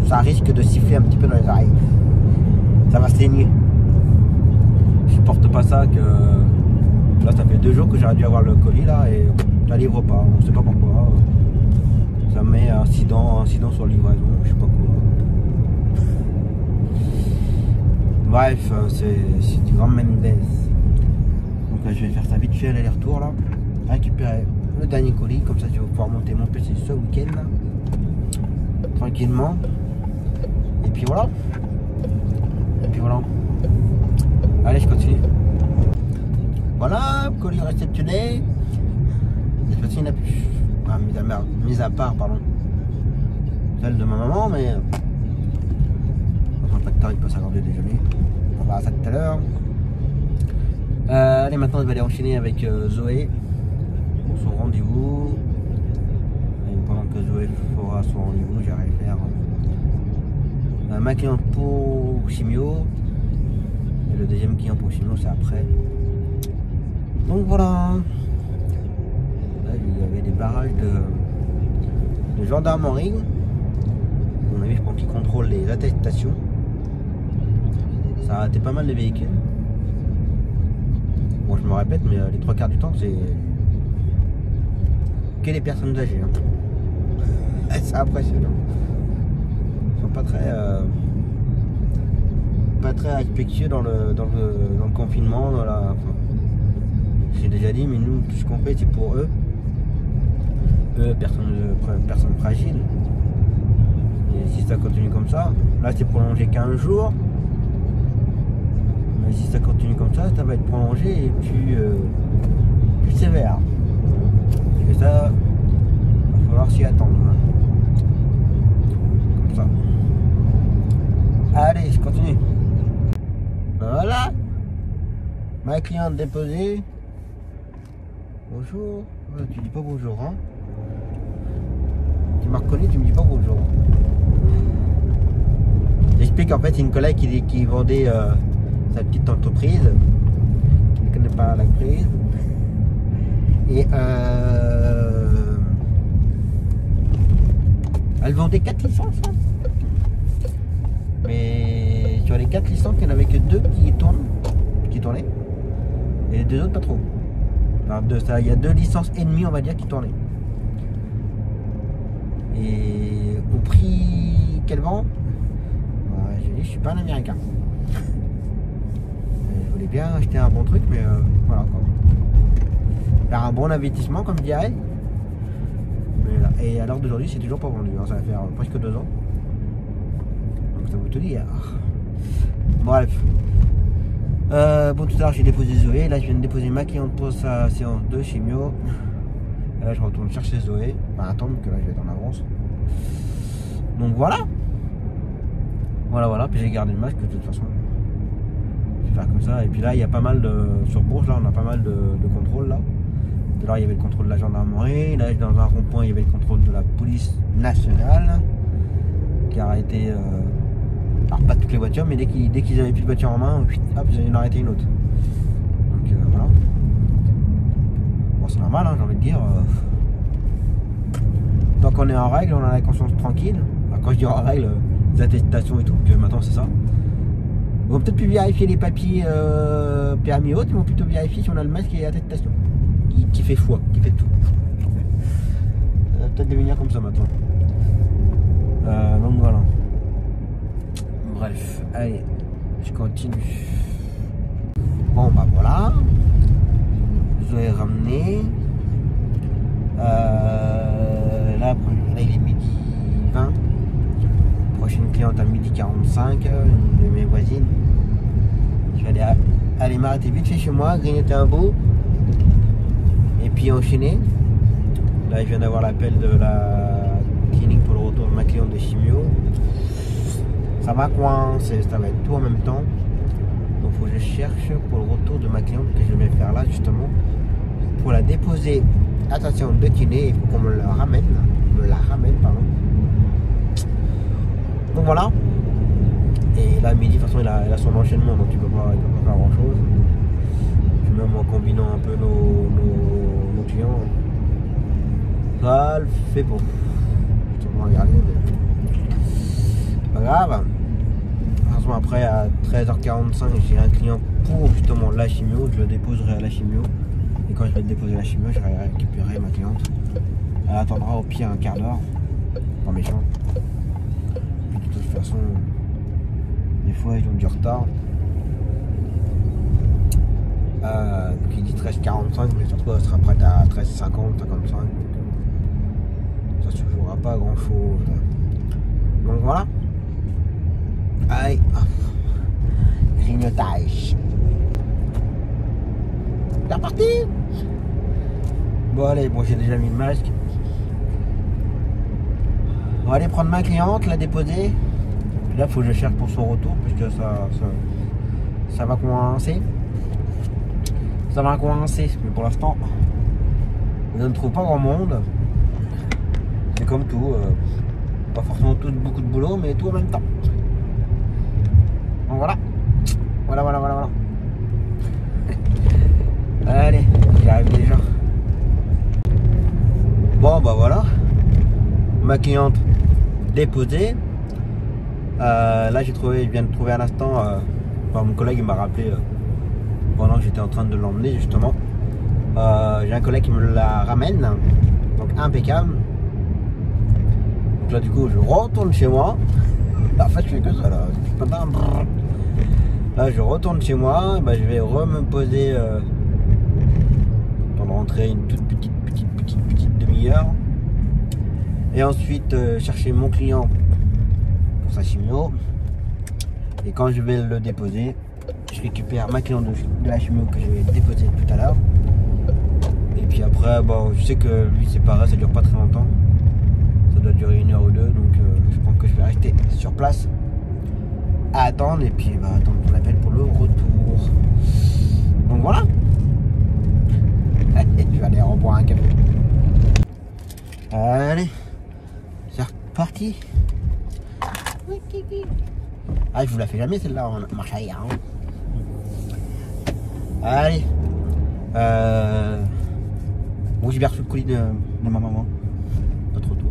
ça risque de siffler un petit peu dans les oreilles. Ça va saigner. Je supporte pas ça que là ça fait 2 jours que j'aurais dû avoir le colis là et ça livre pas, on sait pas pourquoi. Ça met incident sur livraison, je sais pas quoi. Bref, c'est du grand Mendes. Donc là je vais faire ça vite fait à l'aller-retour là, récupérer le dernier colis, comme ça je vais pouvoir monter mon PC ce week-end tranquillement. Et puis voilà. Allez, je continue. Voilà, colis réceptionné. Cette fois-ci il n'y en a plus. Ah, mis à part, pardon. Celle de ma maman, mais enfin, pas de temps, il peut s'accorder le déjeuner. On verra ça tout à l'heure. Allez, maintenant je vais aller enchaîner avec Zoé pour son rendez-vous. Et pendant que Zoé fera son rendez-vous, j'irai faire ma cliente pour chimio. Et le deuxième client pour chimio, c'est après. Donc voilà. Là, il y avait des barrages de gendarmerie. À mon avis, je pense qu'ils contrôlent les attestations. Ça a arrêté pas mal de véhicules. Bon, je me répète, mais les 3/4 du temps, c'est que les personnes âgées. Hein. C'est impressionnant. Ils sont pas très respectueux dans le confinement. Enfin, j'ai déjà dit, mais nous, tout ce qu'on fait, c'est pour eux. Personnes fragiles. Et si ça continue comme ça, là, c'est prolongé 15 jours. Mais si ça continue comme ça va être prolongé et plus sévère. Et ça, il va falloir s'y attendre. Comme ça. Allez, je continue. Voilà. Ma cliente déposée. Bonjour. Tu dis pas bonjour, hein? Tu m'as reconnu, tu me dis pas bonjour. J'explique en fait, c'est une collègue qui vendait sa petite entreprise, qui ne connaît pas la crise. Et elle vendait 4 licences. Hein. Mais sur les 4 licences, il n'y en avait que 2 qui tournaient. Et les 2 autres pas trop. Alors il y a 2 licences et demie, on va dire, qui tournaient. Et au prix qu'elle vend, j'ai dit, je suis pas un américain. Je voulais bien acheter un bon truc, mais voilà quoi. Faire un bon investissement, comme je dirais. Et à l'heure d'aujourd'hui, c'est toujours pas vendu. Hein. Ça va faire presque 2 ans. Donc ça vous te dit. Bref. Bon, tout à l'heure j'ai déposé Zoé, là je viens de déposer ma cliente pour sa séance de chimio. Et là je retourne chercher Zoé. Enfin attendre que là je vais être en avance. Donc voilà. Voilà, puis j'ai gardé le masque de toute façon. Je vais faire comme ça. Et puis là il y a pas mal de. Sur Bourges là on a pas mal de contrôles là. Tout à l'heure il y avait le contrôle de la gendarmerie. Là dans un rond-point il y avait le contrôle de la police nationale. Qui a arrêté. Alors pas toutes les voitures, mais dès qu'ils avaient plus de voiture en main, hop, ils en ont arrêté une autre. Donc voilà. Bon c'est normal, hein, j'ai envie de dire. Tant qu'on est en règle, on a la conscience tranquille. Alors, quand je dis en règle, les attestations et tout, que maintenant c'est ça. Ils vont peut-être plus vérifier les papiers permis autres, ils vont plutôt vérifier si on a le masque et l'attestation. Qui fait foi, qui fait tout. Ça va peut-être devenir comme ça maintenant. Donc voilà. Bref, allez, je continue. Bon bah voilà. Je vais ramener. Là il est midi 20. Prochaine cliente à midi 45, une de mes voisines. Je vais aller m'arrêter vite fait chez moi, grignoter un bout. Et puis enchaîner. Là je viens d'avoir l'appel de la clinique pour le retour de ma cliente de chimio. Ça va coincer, ça va être tout en même temps. Donc il faut que je cherche pour le retour de ma cliente que je vais faire là justement. Pour la déposer à sa séance de kiné, il faut qu'on me la ramène. Pardon. Donc voilà. Et là midi de toute façon il a son enchaînement, donc il peut pas faire grand chose. Puis même en combinant un peu nos clients. Ça le fait pour. Je vais regarder. Pas grave. Après à 13h45 j'ai un client pour justement la chimio, je le déposerai à la chimio et quand je vais déposer la chimio je vais récupérer ma cliente. Elle attendra au pire un quart d'heure, pas méchant. Puis de toute façon des fois ils ont du retard. Qui dit 13h45 mais surtout elle sera prête à 13h50, 55 donc ça se jouera pas grand chose. Donc voilà. Allez, grignotage. C'est reparti. Bon allez, j'ai déjà mis le masque. On va aller prendre ma cliente, la déposer. Puis là, il faut que je cherche pour son retour, puisque ça va coincer. Ça va coincer, mais pour l'instant, je ne trouve pas grand monde. C'est comme tout, pas forcément beaucoup de boulot, mais tout en même temps. Donc voilà. Voilà. Allez, j'arrive déjà. Bon bah voilà. Ma cliente déposée. Là je viens de trouver un instant. Mon collègue m'a rappelé pendant que j'étais en train de l'emmener justement. J'ai un collègue qui me la ramène. Donc impeccable. Donc là du coup je retourne chez moi. En fait je fais que ça là. Là je retourne chez moi, bah, je vais me poser pour rentrer une toute petite demi-heure. Et ensuite chercher mon client pour sa chimio. Et quand je vais le déposer, je récupère ma cliente de la chimio que je vais déposer tout à l'heure. Et puis après, bon, je sais que lui c'est pareil, ça dure pas très longtemps. Ça doit durer 1 heure ou 2, donc je pense que je vais rester sur place à attendre et puis attendre qu'on appelle pour le retour. Donc voilà. Allez, je vais aller reboire un café. Allez, c'est reparti. Ah, je vous la fais jamais celle-là en marche arrière. Hein. Allez. Bon, j'ai bien reçu le colis de ma maman. Notre retour.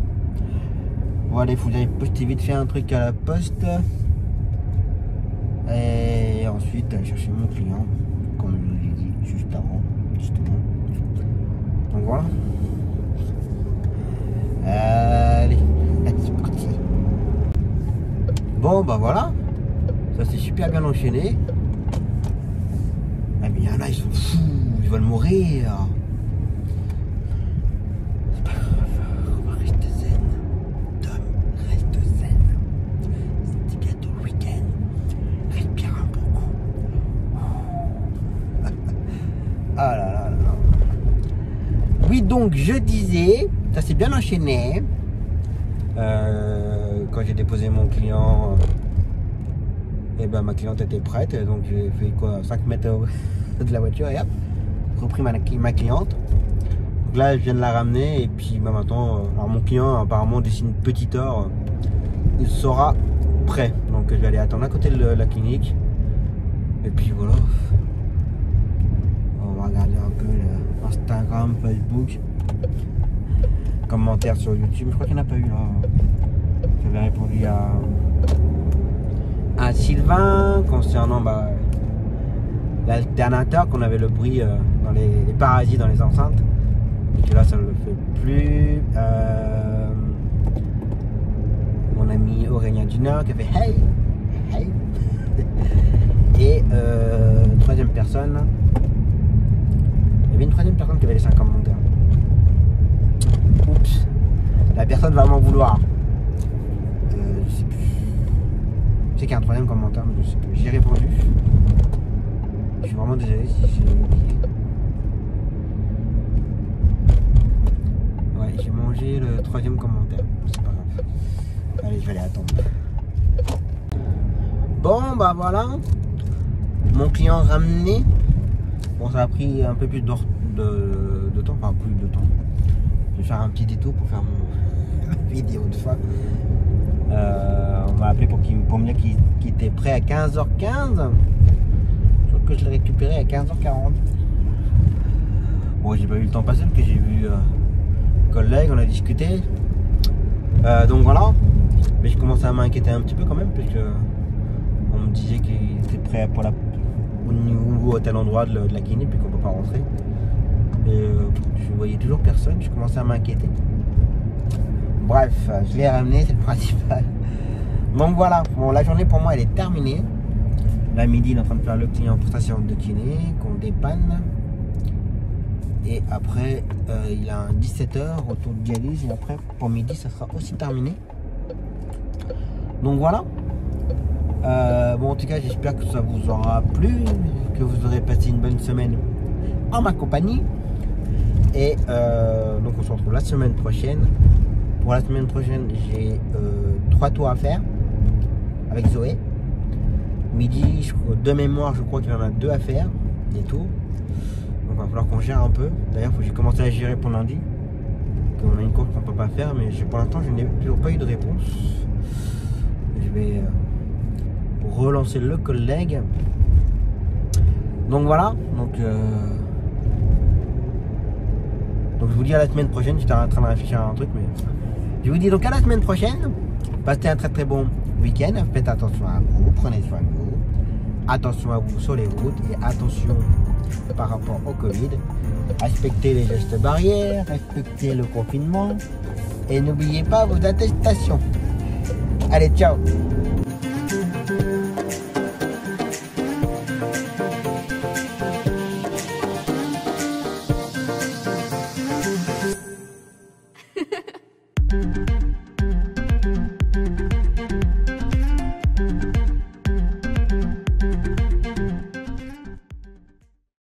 Bon, allez, vous allez poster vite fait un truc à la poste. Et ensuite, aller chercher mon client, comme je vous l'ai dit juste avant, justement. Donc voilà. Allez, c'est parti. Bon, bah voilà. Ça s'est super bien enchaîné. Ah, mais il y en a, ils sont fous, ils veulent mourir. C'est pas grave, on va rester zen. Tom, reste zen. C'est bientôt le week-end. Respire un bon coup. Donc je disais, ça s'est bien enchaîné. Quand j'ai déposé mon client, et ben ma cliente était prête, donc j'ai fait quoi, 5 mètres de la voiture et hop, repris ma cliente. Donc là je viens de la ramener et puis bah, maintenant, alors mon client apparemment dessine petite heure, il sera prêt. Donc je vais aller attendre à côté de la clinique. Et puis voilà. On va regarder un peu le Instagram, Facebook, commentaires sur YouTube. Je crois qu'il n'y en a pas eu là. J'avais répondu à Sylvain concernant l'alternateur, qu'on avait le bruit dans les parasites dans les enceintes. Et que là ça ne le fait plus. Mon ami Aurélien Junior qui a fait hey, hey. Et troisième personne, il y avait une troisième personne qui avait laissé un commentaire. Oups, la personne va m'en vouloir. Je sais plus. Je sais qu'il y a un troisième commentaire, mais je sais plus. J'ai répondu. Je suis vraiment désolé si j'ai oublié. Ouais, j'ai mangé le troisième commentaire. C'est pas grave. Allez, je vais aller attendre. Bon, bah voilà. Mon client ramené. Bon, ça a pris un peu plus de temps, enfin plus de temps. Je vais faire un petit détour pour faire mon vidéo de fin. On m'a appelé pour me dire qu'il était prêt à 15h15. Sauf que je l'ai récupéré à 15h40. Bon, j'ai pas eu le temps passer parce que j'ai vu collègue, on a discuté. Donc voilà. Mais je commençais à m'inquiéter un petit peu quand même, parce que on me disait qu'il était prêt pour au niveau à tel endroit de la clinique, puis qu'on peut pas rentrer. Et je voyais toujours personne, je commençais à m'inquiéter. Bref, je l'ai ramené, c'est le principal. Donc voilà, bon, la journée pour moi elle est terminée. Là midi il est en train de faire le client pour sa séance de kiné, qu'on dépanne. Et après il a un 17h autour de dialyse, et après pour midi ça sera aussi terminé. Donc voilà. Bon, en tout cas j'espère que ça vous aura plu, que vous aurez passé une bonne semaine en ma compagnie. Et donc on se retrouve la semaine prochaine. Pour la semaine prochaine j'ai 3 tours à faire avec Zoé. Midi, de mémoire je crois qu'il y en a 2 à faire, des tours. Donc il va falloir qu'on gère un peu. D'ailleurs faut que j'ai commencé à gérer pour lundi. On a une course qu'on peut pas faire, mais pour l'instant je n'ai toujours pas eu de réponse. Je vais relancer le collègue. Donc voilà. Donc je vous dis à la semaine prochaine. J'étais en train de réfléchir à un truc, mais je vous dis donc à la semaine prochaine. Passez un très très bon week-end. Faites attention à vous, prenez soin de vous. Attention à vous sur les routes et attention par rapport au Covid. Respectez les gestes barrières, respectez le confinement et n'oubliez pas vos attestations. Allez, ciao.